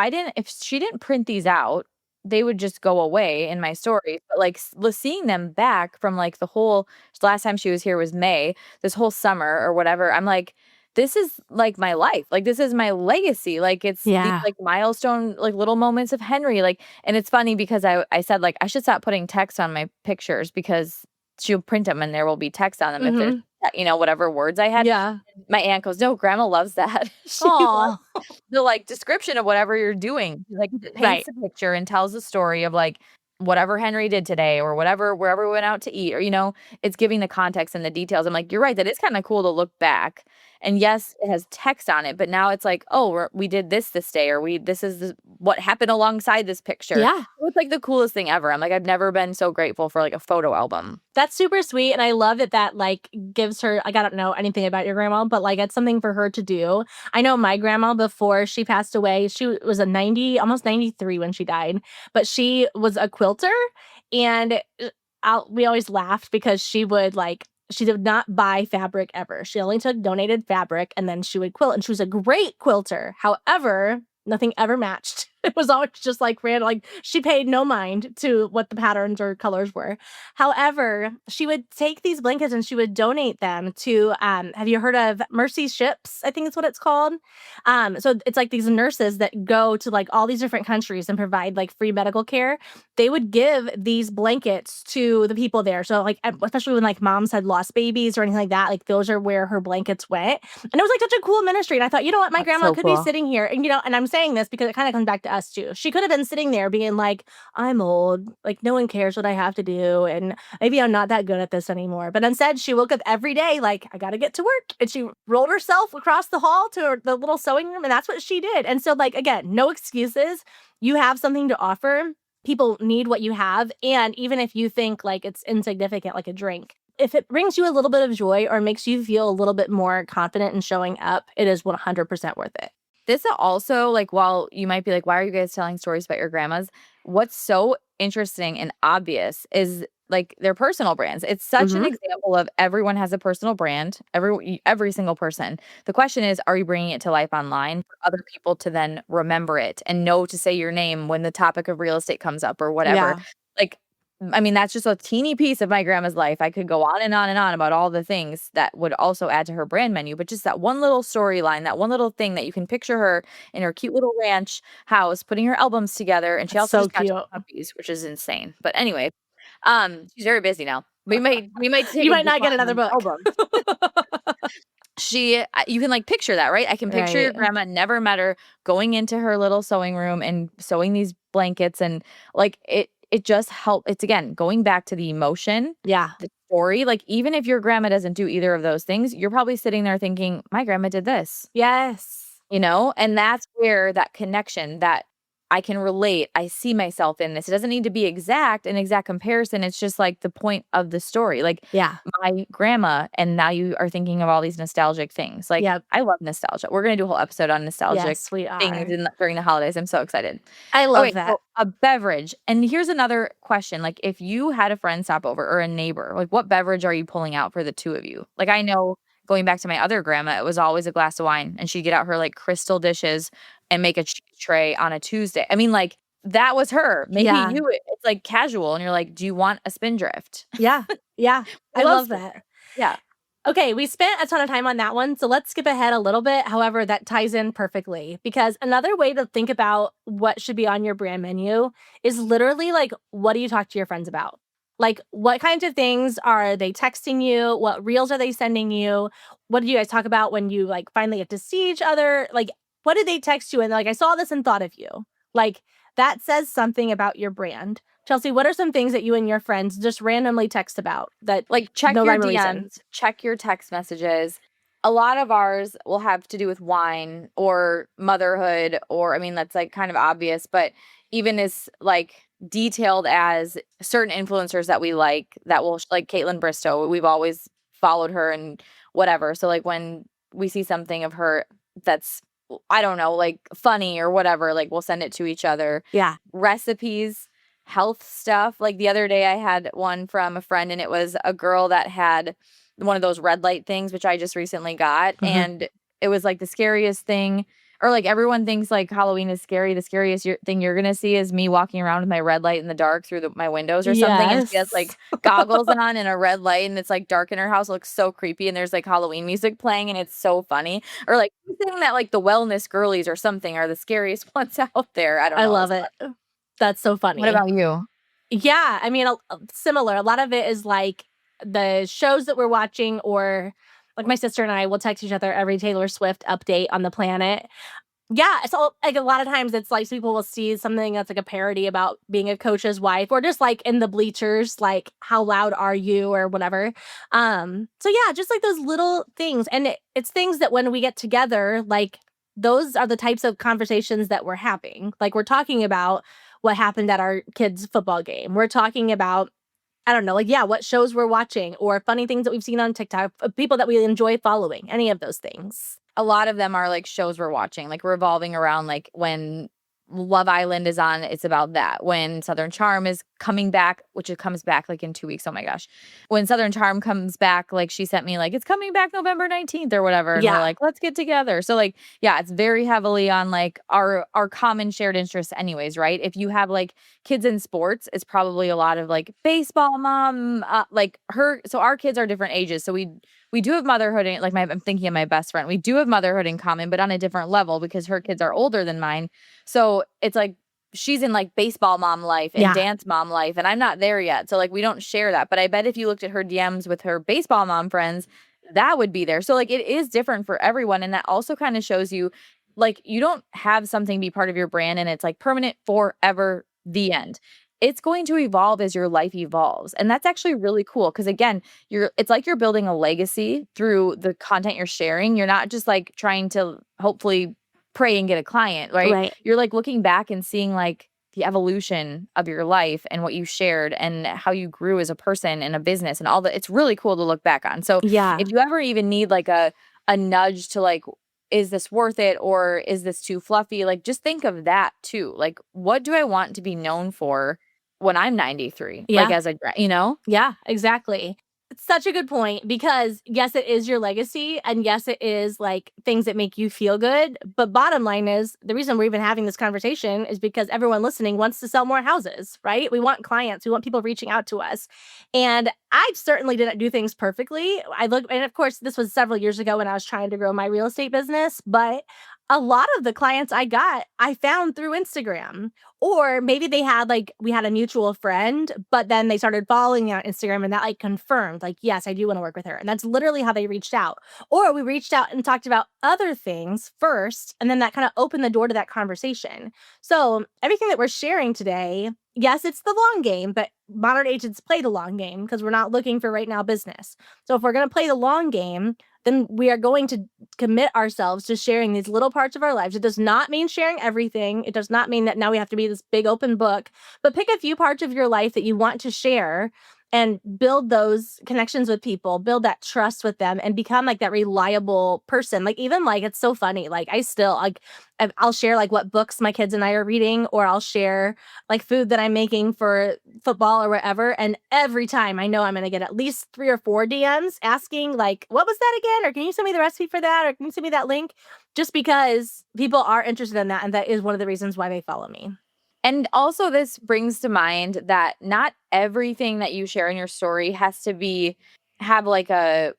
she didn't print these out, they would just go away in my stories, but, like, seeing them back from, like, last time she was here was May, this whole summer or whatever, I'm like, this is, like, my life, like, this is my legacy, like, it's these, Yeah. like, milestone, like, little moments of Henry, like, and it's funny because I said, like, I should stop putting text on my pictures because she'll print them and there will be text on them if there's, Mhm. whatever words I had. Yeah. My aunt goes, "No, grandma loves that." She loves Oh. the, like, description of whatever you're doing. Like, it paints Right. a picture and tells a story of, like, whatever Henry did today or whatever wherever we went out to eat or, it's giving the context and the details. I'm like, "You're right, that is kinda cool to look back." And yes, it has text on it, but now it's like, "Oh, we did this day," or this is what happened alongside this picture. Yeah. So it's, like, the coolest thing ever. I'm like, I've never been so grateful for, like, a photo album. That's super sweet, and I love that, like, gives her like, I don't know anything about your grandma, but, like, it's something for her to do. I know my grandma, before she passed away, she was a 90, almost 93 when she died, but she was a quilter, and, we always laughed because she did not buy fabric ever. She only took donated fabric, and then she would quilt, and she was a great quilter. However, nothing ever matched. It was always just like random, like she paid no mind to what the patterns or colors were. However, she would take these blankets and she would donate them to have you heard of Mercy Ships? I think it's what it's called. So it's like these nurses that go to like all these different countries and provide like free medical care. They would give these blankets to the people there. So like especially when like moms had lost babies or anything like that, like those are where her blankets went. And it was like such a cool ministry. And I thought, you know what, my That's grandma so could be cool. sitting here, and and I'm saying this because it kind of comes back to us too. She could have been sitting there being like, I'm old, like no one cares what I have to do, and maybe I'm not that good at this anymore. But instead, she woke up every day like, I got to get to work, and she rolled herself across the hall to the little sewing room, and that's what she did. And so, like again, no excuses. You have something to offer. people need what you have. And even if you think like it's insignificant, like a drink, if it brings you a little bit of joy or makes you feel a little bit more confident in showing up, it is 100% worth it. This also, like, while you might be like, "Why are you guys telling stories about your grandmas?" What's so interesting and obvious is, like, their personal brands. It's such an Hmm. example of everyone has a personal brand, every single person. The question is, are you bringing it to life online for other people to then remember it and know to say your name when the topic of real estate comes up or whatever? Yeah. Like, I mean, that's just a teeny piece of my grandma's life. I could go on and on and on about all the things that would also add to her brand menu, but just that one little storyline, that one little thing that you can picture her in her cute little ranch house putting her albums together, and she That's also so just got 2 cute. puppies, which is insane. But anyway, she's very busy now. We might take You a might not get decline another on book. albums. You can, like, picture that, right? I can picture your Right. grandma, never met her, going into her little sewing room and sewing these blankets, and, like, it just it's, again, going back to the emotion, Yeah. the story, like, even if your grandma doesn't do either of those things, you're probably sitting there thinking, "My grandma did this." Yes. You know? And that's where that connection, that I can relate, I see myself in this. It doesn't need to be an exact comparison, it's just, like, the point of the story, like, Yeah. my grandma, and now you are thinking of all these nostalgic things, like, Yep. I love nostalgia. We're gonna do a whole episode on nostalgic Yes, we things are. during the holidays, I'm so excited. I love Okay, that. so a beverage, and here's another question, like, if you had a friend stop over or a neighbor, like, what beverage are you pulling out for the 2 of you? Like, I know going back to my other grandma, it was always a glass of wine, and she'd get out her, like, crystal dishes and make a cheese tray on a Tuesday. I mean, like, that was her. Maybe Yeah. you it's, like, casual, and you're like, "Do you want a spindrift?" Yeah. Yeah. We I love love that. spindrift. Yeah. Okay, we spent a ton of time on that one, so let's skip ahead a little bit. However, that ties in perfectly because another way to think about what should be on your brand menu is literally like, what do you talk to your friends about? Like, what kinds of things are they texting you? What reels are they sending you? What do you guys talk about when you like finally get to see each other? Like, what did they text you? And like, I saw this and thought of you. Like, that says something about your brand. Chelsea, what are some things that you and your friends just randomly text about that Like, check no your rhyme or reason? DMs, check your text messages. A lot of ours will have to do with wine or motherhood, or I mean, that's, like, kind of obvious, but even as, like, detailed as certain influencers that we like that will like Caitlin Bristow, we've always followed her and whatever. So, like, when we see something of her that's, I don't know, like, funny or whatever, like, we'll send it to each other. Yeah. Recipes, health stuff. Like, the other day I had one from a friend, and it was a girl that had one of those red light things, which I just recently got, Mhm. and it was, like, the scariest thing, or, like, everyone thinks, like, Halloween is scary. The scariest thing you're gonna see is me walking around with my red light in the dark through my windows or something, and she has, Yes. like, goggles on and a red light, and it's, like, dark in her house. It looks so creepy, and there's, like, Halloween music playing, and it's so funny. Or, like, saying that, like, the wellness girlies or something are the scariest ones out there. I don't I know. love It's it. That's so what funny. about you? Yeah, I mean, similar. A lot of it is like the shows that we're watching, or like my sister and I will text each other every Taylor Swift update on the planet. Yeah, it's all like a lot of times it's like people will see something that's like a parody about being a coach's wife, or just like in the bleachers, like how loud are you or whatever. So yeah, just like those little things. And it's things that when we get together, like those are the types of conversations that we're having. Like we're talking about what happened at our kids' football game. We're talking about I don't know, like, yeah, what shows we're watching or funny things that we've seen on TikTok, people that we enjoy following, any of those things. A lot of them are, like, shows we're watching, like, revolving around, like, when Love Island is on, it's about that. When Southern Charm is coming back, which it comes back, like, in 2 weeks, oh my gosh. When Southern Charm comes back, like, she sent me, like, "It's coming back November 19th," or whatever, and we're Yeah. like, "Let's get together." So, like, yeah, it's very heavily on, like, our common shared interests anyways, right? If you have, like, kids in sports, it's probably a lot of, like, baseball mom, like, our kids are different ages, so we do have motherhood in like, I'm thinking of my best friend. We do have motherhood in common, but on a different level because her kids are older than mine. So, it's like she's in, like, baseball mom life and Yeah. dance mom life, and I'm not there yet. So, like, we don't share that. But I bet if you looked at her DMs with her baseball mom friends, that would be there. So, like, it is different for everyone, and that also kinda shows you, like, you don't have something be part of your brand and it's, like, permanent forever, the end. It's going to evolve as your life evolves, and that's actually really cool because, again, it's like you're building a legacy through the content you're sharing. You're not just, like, trying to hopefully pray and get a client, right? Right. You're, like, looking back and seeing, like, the evolution of your life and what you shared and how you grew as a person and a business and all that. It's really cool to look back on. So Yeah. if you ever even need like a nudge to like, is this worth it or is this too fluffy? Like just think of that too. Like what do I want to be known for when I'm 93? Like Yeah. as a you know? Yeah, exactly. It's such a good point because yes, it is your legacy. And yes, it is like things that make you feel good. But bottom line is the reason we're even having this conversation is because everyone listening wants to sell more houses, right? We want clients, we want people reaching out to us. And I certainly didn't do things perfectly. And of course, this was several years ago when I was trying to grow my real estate business. But a lot of the clients I got, I found through Instagram. Or maybe they had like we had a mutual friend, but then they started following me on Instagram and that like confirmed, like, yes, I do want to work with her. And that's literally how they reached out. Or we reached out and talked about other things first, and then that kind of opened the door to that conversation. So everything that we're sharing today, yes, it's the long game, but modern agents play the long game because we're not looking for right now business. So if we're going to play the long game, then we are going to commit ourselves to sharing these little parts of our lives. It does not mean sharing everything. It does not mean that now we have to be this big open book, but pick a few parts of your life that you want to share and build those connections with people, build that trust with them and become like that reliable person. Like even like it's so funny. Like I still like I'll share like what books my kids and I are reading, or I'll share like food that I'm making for football or whatever. And every time I know I'm going to get at least 3 or 4 DMs asking like, what was that again? Or can you send me the recipe for that? Or can you send me that link? Just because people are interested in that. And that is one of the reasons why they follow me. And also this brings to mind that not everything that you share in your story has to be have like a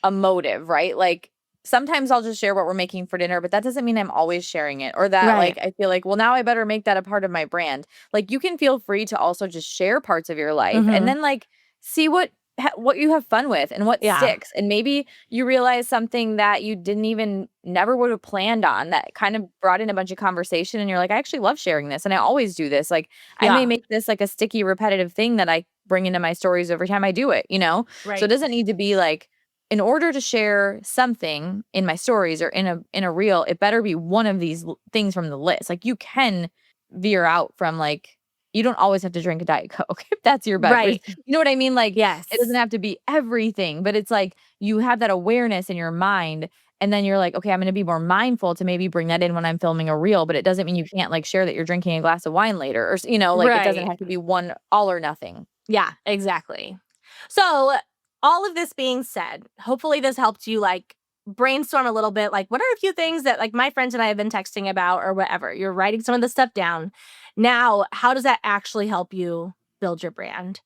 motive, right? Like sometimes I'll just share what we're making for dinner, but that doesn't mean I'm always sharing it or that Right. like I feel like, well, now I better make that a part of my brand. Like you can feel free to also just share parts of your life and Mm-hmm. then like see what you have fun with and what Yeah. sticks. And maybe you realize something that you didn't even never would have planned on that kind of brought in a bunch of conversation and you're like, I actually love sharing this and I always do this. Like I may Yeah. make this like a sticky repetitive thing that I bring into my stories every time I do it, you know? So it Right. doesn't need to be like in order to share something in my stories or in a reel, it better be one of these things from the list. Like you can veer out from like you don't always have to drink a Diet Coke if that's your beverage. Right. You know what I mean? Like it doesn't Yes. have to be everything, but it's like you have that awareness in your mind and then you're like, "Okay, I'm gonna be more mindful to maybe bring that in when I'm filming a reel," but it doesn't mean you can't, like, share that you're drinking a glass of wine later or you know, like, it doesn't Right. have to be one all or nothing. Yeah, exactly. So, all of this being said, hopefully this helped you like brainstorm a little bit. Like, what are a few things that like my friends and I have been texting about or whatever? You're writing some of the stuff down. Now, how does that actually help you build your brand?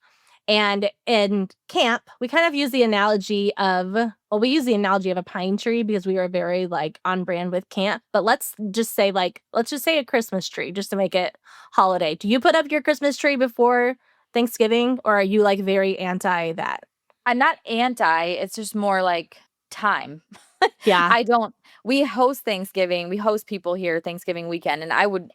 And in camp, we kind of use the analogy of, well, we use the analogy of a pine tree because we were very like on brand with camp. But let's just say a Christmas tree just to make it holiday. Do you put up your Christmas tree before Thanksgiving or are you like very anti that? I'm not anti, it's just more like time. Yeah. I don't we host Thanksgiving, we host people here Thanksgiving weekend, and I would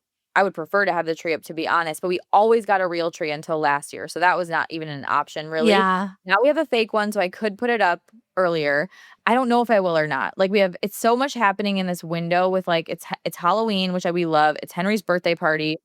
prefer to have the tree up, to be honest, but we always got a real tree until last year, so that was not even an option, really. Yeah. Now we have a fake one, so I could put it up earlier. I don't know if I will or not. Like, we have it's so much happening in this window with, like, it's Halloween, which we love, it's Henry's birthday party.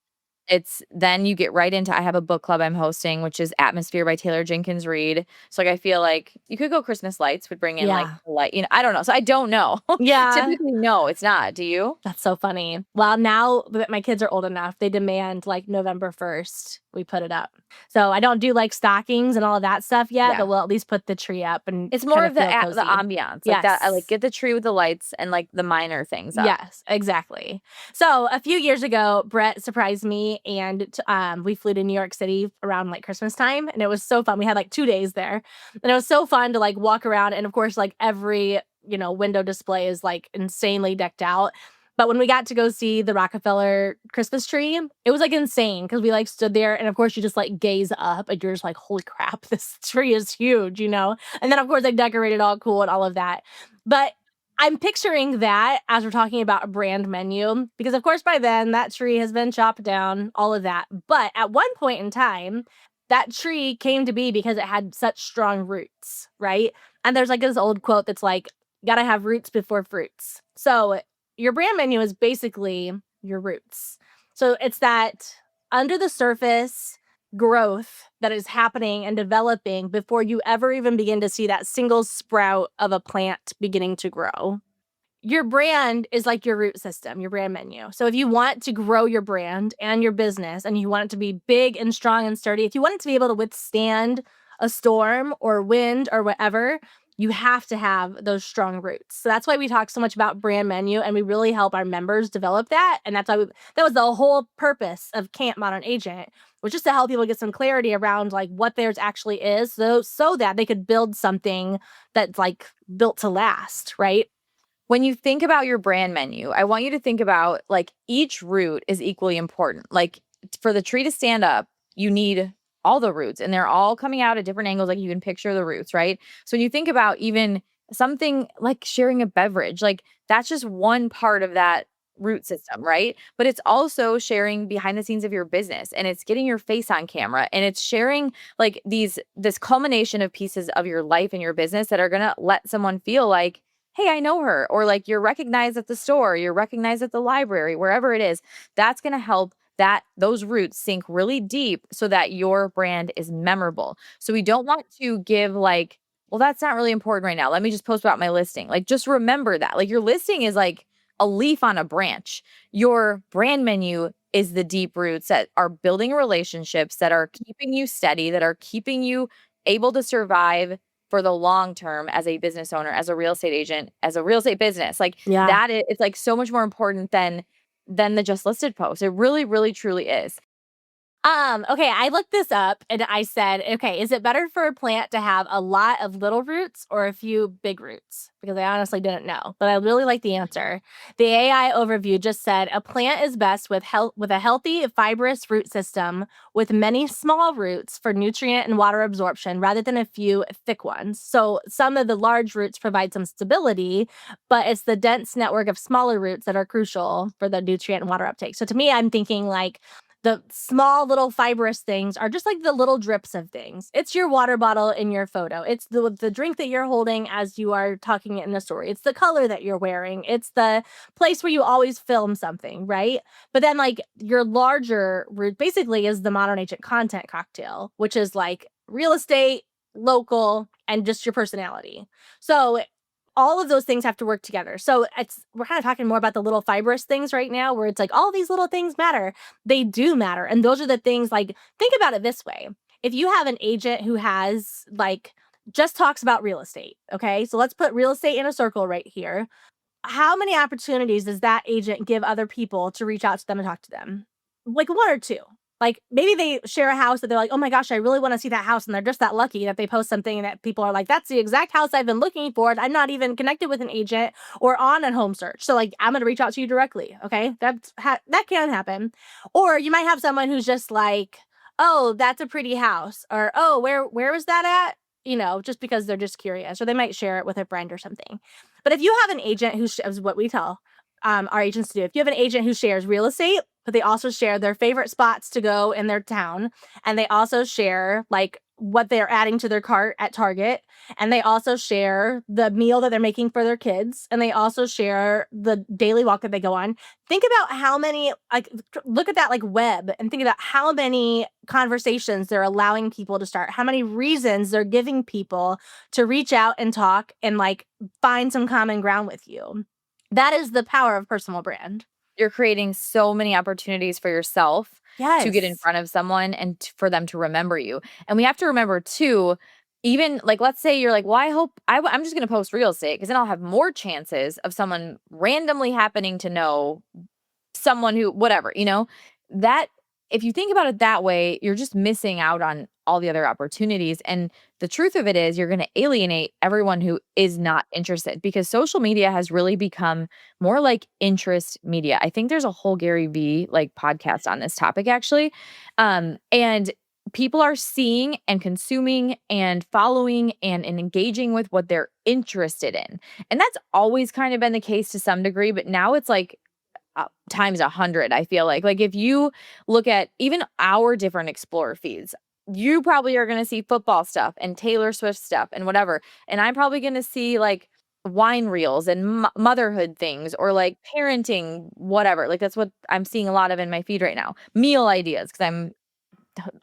It's then you get right into I have a book club I'm hosting, which is Atmosphere by Taylor Jenkins Reid. So, like, I feel like you could go Christmas lights would bring in, like, Yeah. the light I don't know. So, I don't know. Yeah. Typically, no, it's not. Do you? That's so funny. Well, now that my kids are old enough, they demand like November 1st, we put it up. So I don't do like stockings and all of that stuff yet, but Yeah. we'll at least put the tree up and It's more kind of of the feel the cozy. ambiance, like, that I, like, Yes. get the tree with the lights and, like, the minor things up. Yes, exactly. So a few years ago, Brett surprised me and we flew to New York City around like Christmas time. And it was so fun. We had like 2 days there. And it was so fun to like walk around. And of course, like every, window display is like insanely decked out. But when we got to go see the Rockefeller Christmas tree, it was like insane because we like stood there and of course you just like gaze up and you're just like, holy crap, this tree is huge. And then of course they decorated all cool and all of that. But I'm picturing that as we're talking about a brand menu, because of course by then that tree has been chopped down, all of that. But at one point in time, that tree came to be because it had such strong roots, right? And there's like this old quote that's like, gotta have roots before fruits. So your brand menu is basically your roots. So it's that under the surface growth that is happening and developing before you ever even begin to see that single sprout of a plant beginning to grow. Your brand is like your root system, your brand menu. So if you want to grow your brand and your business and you want it to be big and strong and sturdy, if you want it to be able to withstand a storm or wind or whatever, you have to have those strong roots. So that's why we talk so much about brand menu and we really help our members develop that. And that's why that was the whole purpose of Camp Modern Agent, was just to help people get some clarity around like what theirs actually is, so that they could build something that's like built to last, right? When you think about your brand menu, I want you to think about like each root is equally important. Like for the tree to stand up, you need all the roots and they're all coming out at different angles. Like you can picture the roots, right? So when you think about even something like sharing a beverage, like that's just one part of that root system, right? But it's also sharing behind the scenes of your business and it's getting your face on camera and it's sharing like this culmination of pieces of your life and your business that are going to let someone feel like, hey, I know her, or like you're recognized at the store, you're recognized at the library, wherever it is. That's going to help that those roots sink really deep so that your brand is memorable. So we don't want to give like, well, that's not really important right now. Let me just post about my listing. Like just remember that. Like your listing is like a leaf on a branch. Your brand menu is the deep roots that are building relationships, that are keeping you steady, that are keeping you able to survive for the long term as a business owner, as a real estate agent, as a real estate business. Like Yeah. that it's like so much more important than the just listed post. It really, really, truly is. Okay, I looked this up and I said, okay, is it better for a plant to have a lot of little roots or a few big roots? Because I honestly didn't know, but I really like the answer. The AI overview just said a plant is best with a healthy, fibrous root system with many small roots for nutrient and water absorption rather than a few thick ones. So some of the large roots provide some stability, but it's the dense network of smaller roots that are crucial for the nutrient and water uptake. So to me, I'm thinking like the small little fibrous things are just like the little drips of things. It's your water bottle in your photo. It's the drink that you're holding as you are talking it in the story. It's the color that you're wearing. It's the place where you always film something, right? But then like your larger root basically is the modern agent content cocktail, which is like real estate, local, and just your personality. So all of those things have to work together. So we're kind of talking more about the little fibrous things right now where it's like all these little things matter. They do matter. And those are the things like think about it this way. If you have an agent who has like just talks about real estate, okay? So let's put real estate in a circle right here. How many opportunities does that agent give other people to reach out to them and talk to them? Like one or two. Like maybe they share a house that they're like, oh my gosh, I really want to see that house. And they're just that lucky that they post something that people are like, that's the exact house I've been looking for. And I'm not even connected with an agent or on a home search. So like, I'm going to reach out to you directly. Okay. That can happen. Or you might have someone who's just like, oh, that's a pretty house. Or, oh, where was that at? You know, just because they're just curious, or they might share it with a friend or something. But if you have an agent who is what we tell our agents to do, if you have an agent who shares real estate, but they also share their favorite spots to go in their town, and they also share like what they're adding to their cart at Target, and they also share the meal that they're making for their kids, and they also share the daily walk that they go on. Think about how many, like, look at that like web and think about how many conversations they're allowing people to start, how many reasons they're giving people to reach out and talk and like find some common ground with you. That is the power of personal brand. You're creating so many opportunities for yourself to get in Yes. front of someone and for them to remember you. And we have to remember too, even like, let's say you're like, well, I'm just going to post real estate because then I'll have more chances of someone randomly happening to know someone who, whatever, that if you think about it that way, you're just missing out on all the other opportunities. And the truth of it is, you're going to alienate everyone who is not interested because social media has really become more like interest media. I think there's a whole Gary V like podcast on this topic actually. And people are seeing and consuming and following and engaging with what they're interested in. And that's always kind of been the case to some degree, but now it's like times 100. I feel like if you look at even our different explore feeds, you probably are going to see football stuff and Taylor Swift stuff and whatever, and I'm probably going to see like wine reels and motherhood things or like parenting, whatever. Like that's what I'm seeing a lot of in my feed right now. Meal ideas because I'm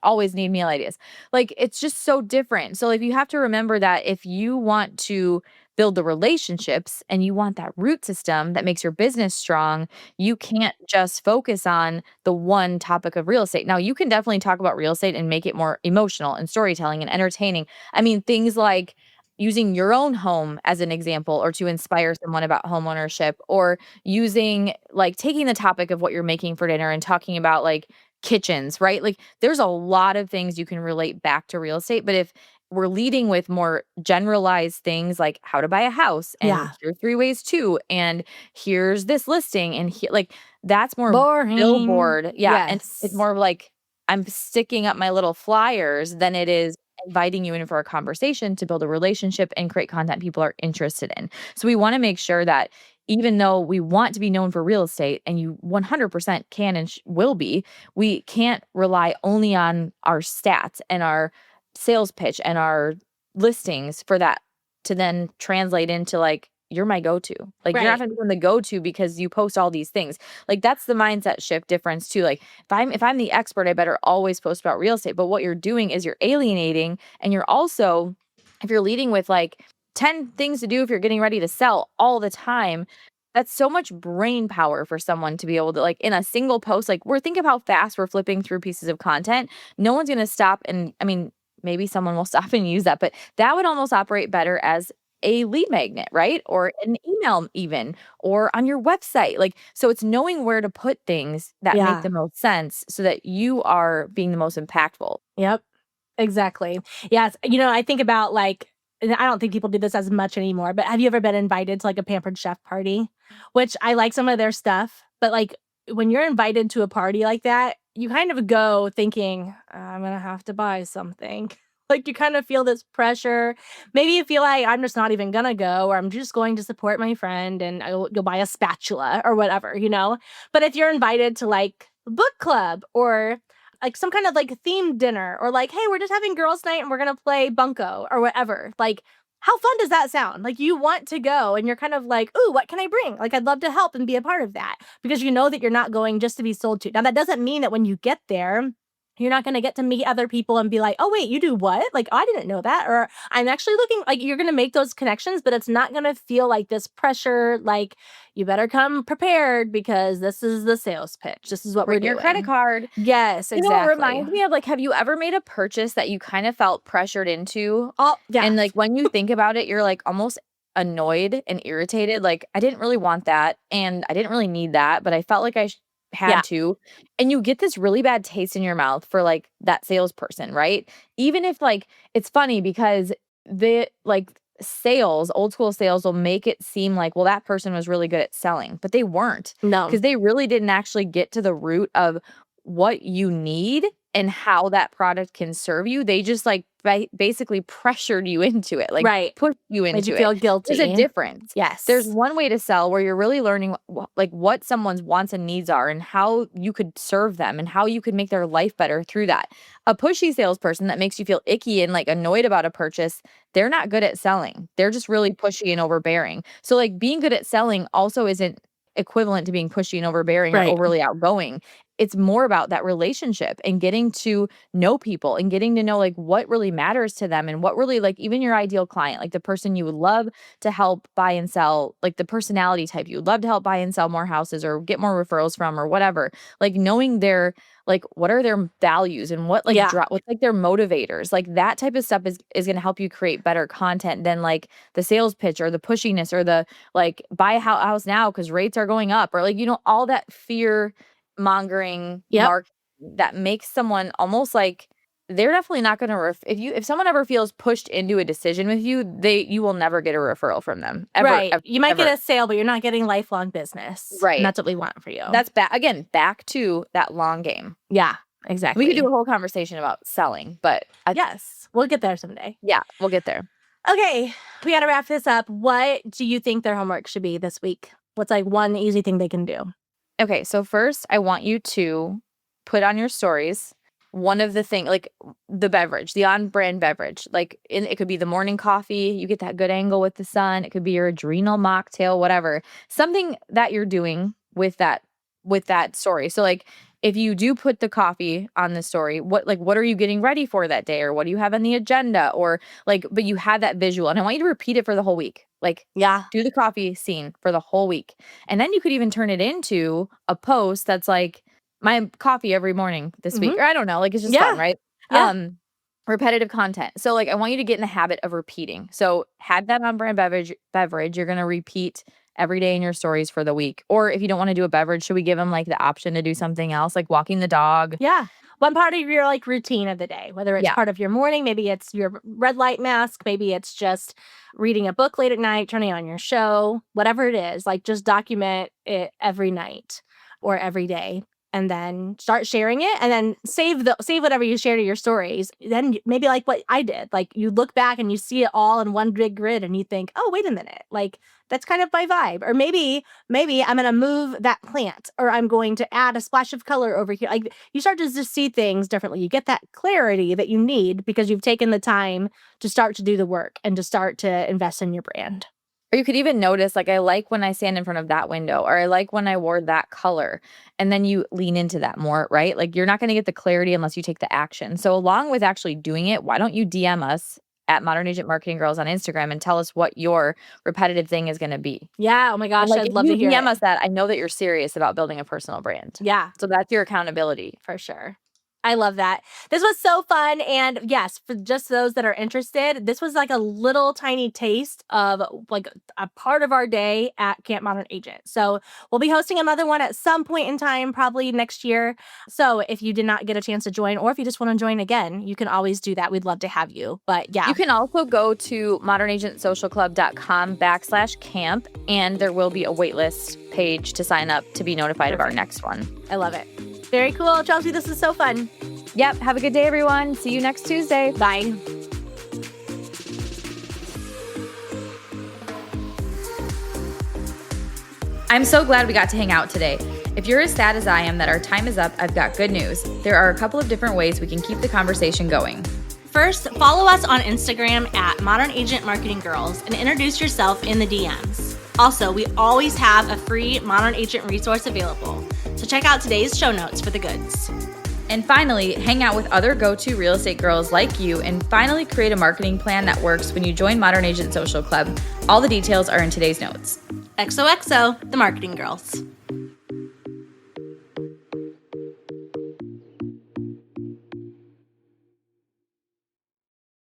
always need meal ideas. Like it's just so different. So like you have to remember that if you want to build the relationships and you want that root system that makes your business strong, you can't just focus on the one topic of real estate. Now, you can definitely talk about real estate and make it more emotional and storytelling and entertaining. I mean, things like using your own home as an example or to inspire someone about home ownership or using like taking the topic of what you're making for dinner and talking about like kitchens, right? Like there's a lot of things you can relate back to real estate, but if we're leading with more generalized things like how to buy a house and Yeah. here are three ways to, and here's this listing, and like that's more Boring. billboard. Yeah. And it's Yes. more like I'm sticking up my little flyers than it is inviting you in for a conversation to build a relationship and create content people are interested in. So we want to make sure that even though we want to be known for real estate and you 100% can and will be, we can't rely only on our stats and our sales pitch and our listings for that to then translate into like you're my go-to. Like you're not Right. going to become the go-to because you post all these things. Like that's the mindset shift difference too. Like if I'm the expert, I better always post about real estate. But what you're doing is you're alienating, and you're also, if you're leading with like 10 things to do if you're getting ready to sell all the time, that's so much brain power for someone to be able to like in a single post, like we're think of how fast we're flipping through pieces of content. No one's going to stop. And I mean, maybe someone will stop and use that, but that would almost operate better as a lead magnet, right? Or an email even, or on your website. Like, so it's knowing where to put things that make Yeah. the most sense so that you are being the most impactful. Yep. Exactly. Yes. I think about like, and I don't think people do this as much anymore, but have you ever been invited to like a Pampered Chef party? Which I like some of their stuff, but like when you're invited to a party like that, you kind of go thinking, I'm going to have to buy something. Like you kind of feel this pressure. Maybe you feel like I'm just not even going to go, or I'm just going to support my friend and you'll buy a spatula or whatever. But if you're invited to like book club or like some kind of like themed dinner or like, hey, we're just having girls' night and we're gonna play bunco or whatever. Like, how fun does that sound? Like you want to go and you're kind of like, ooh, what can I bring? Like I'd love to help and be a part of that because you know that you're not going just to be sold to. Now that doesn't mean that when you get there, you're not going to get to meet other people and be like, oh, wait, you do what? Like, I didn't know that. Or I'm actually looking like you're going to make those connections, but it's not going to feel like this pressure. Like, you better come prepared because this is the sales pitch. This is what we're Bring your credit doing. card. Yes, You know, it exactly. reminds me of like, have you ever made a purchase that you kind of felt pressured into? Oh, yeah. And like when you think about it, you're like almost annoyed and irritated. Like, I didn't really want that. And I didn't really need that, but I felt like Yeah. had to. And you get this really bad taste in your mouth for like that salesperson, right? Even if like it's funny because the like sales, old school sales will make it seem like, well, that person was really good at selling, but they weren't No. because they really didn't actually get to the root of what you need and how that product can serve you. They just like basically pressured you into it, like Right. pushed you Made you into it. feel There's a guilty. difference. There's Yes. one way to sell where you're really learning like what someone's wants and needs are and how you could serve them and how you could make their life better through that. A pushy salesperson that makes you feel icky and like annoyed about a purchase, they're not good at selling. They're just really pushy and overbearing. So like being good at selling also isn't equivalent to being pushy and overbearing or Right. overly outgoing. It's more about that relationship and getting to know people and getting to know like what really matters to them and what really like even your ideal client, like the person you would love to help buy and sell, like the personality type you would love to help buy and sell more houses or get more referrals from or whatever. Like knowing their like what are their values and what like Yeah. what's like their motivators. Like that type of stuff is going to help you create better content than like the sales pitch or the pushiness or the like buy a house now cuz rates are going up or like all that fear mongering Yep. mark that makes someone almost like they're definitely not going to if someone ever feels pushed into a decision with you, you will never get a referral from them ever, Right. ever, You might ever. get a sale, but you're not getting lifelong business. And Right. that's what we want for you. That's back to that long game. Yeah, We could exactly. do a whole conversation about selling, but Yes. We'll get there someday. yeah, we'll get there. Okay. We got to wrap this up. What do you think their homework should be this week? What's like one easy thing they can do? Okay, so first I want you to put on your stories one of the thing like the beverage, the on-brand beverage, like it could be the morning coffee, you get that good angle with the sun. It could be your adrenal mocktail, whatever. Something that you're doing with that story. So like if you do put the coffee on the story, what are you getting ready for that day, or what do you have on the agenda, or like, but you have that visual, and I want you to repeat it for the whole week. Like, Yeah. do the coffee scene for the whole week. And then you could even turn it into a post that's like my coffee every morning this week. Mhm. Or I don't know, like it's just fun, Yeah. right? Yeah. Repetitive content. So like I want you to get in the habit of repeating. So had that on brand beverage, you're gonna repeat every day in your stories for the week. Or if you don't want to do a beverage, should we give them like the option to do something else, like walking the dog? Yeah. One part of your like routine of the day, whether it's Yeah. part of your morning, maybe it's your red light mask, maybe it's just reading a book late at night, turning on your show, whatever it is, like just document it every night or every day, and then start sharing it, and then save whatever you share to your stories. Then maybe like what I did, like you look back and you see it all in one big grid and you think, "Oh, wait a minute. Like that's kind of my vibe." Or maybe I'm going to move that plant, or I'm going to add a splash of color over here. Like you start to just see things differently. You get that clarity that you need because you've taken the time to start to do the work and to start to invest in your brand. Or you could even notice, like, I like when I stand in front of that window, or I like when I wore that color. And then you lean into that more, right? Like, you're not going to get the clarity unless you take the action. So, along with actually doing it, why don't you DM us at Modern Agent Marketing Girls on Instagram and tell us what your repetitive thing is going to be? Yeah. Oh my And gosh. like, I'd if love you to hear DM it. us that, I know that you're serious about building a personal brand. Yeah. So, that's your accountability. For sure. I love that. This was so fun. And yes, for just those that are interested, this was like a little tiny taste of like a part of our day at Camp Modern Agent. So we'll be hosting another one at some point in time, probably next year. So if you did not get a chance to join, or if you just want to join again, you can always do that. We'd love to have you. But yeah. You can also go to modernagentsocialclub.com/camp, and there will be a waitlist page to sign up to be notified of our next one. I love it. Very cool. Chelsea, this is so fun. Yep. Have a good day, everyone. See you next Tuesday. Bye. I'm so glad we got to hang out today. If you're as sad as I am that our time is up, I've got good news. There are a couple of different ways we can keep the conversation going. First, follow us on Instagram at Modern Agent Marketing Girls and introduce yourself in the DMs. Also, we always have a free Modern Agent resource available, so check out today's show notes for the goods. And finally, hang out with other go-to real estate girls like you and finally create a marketing plan that works when you join Modern Agent Social Club. All the details are in today's notes. XOXO, the Marketing Girls.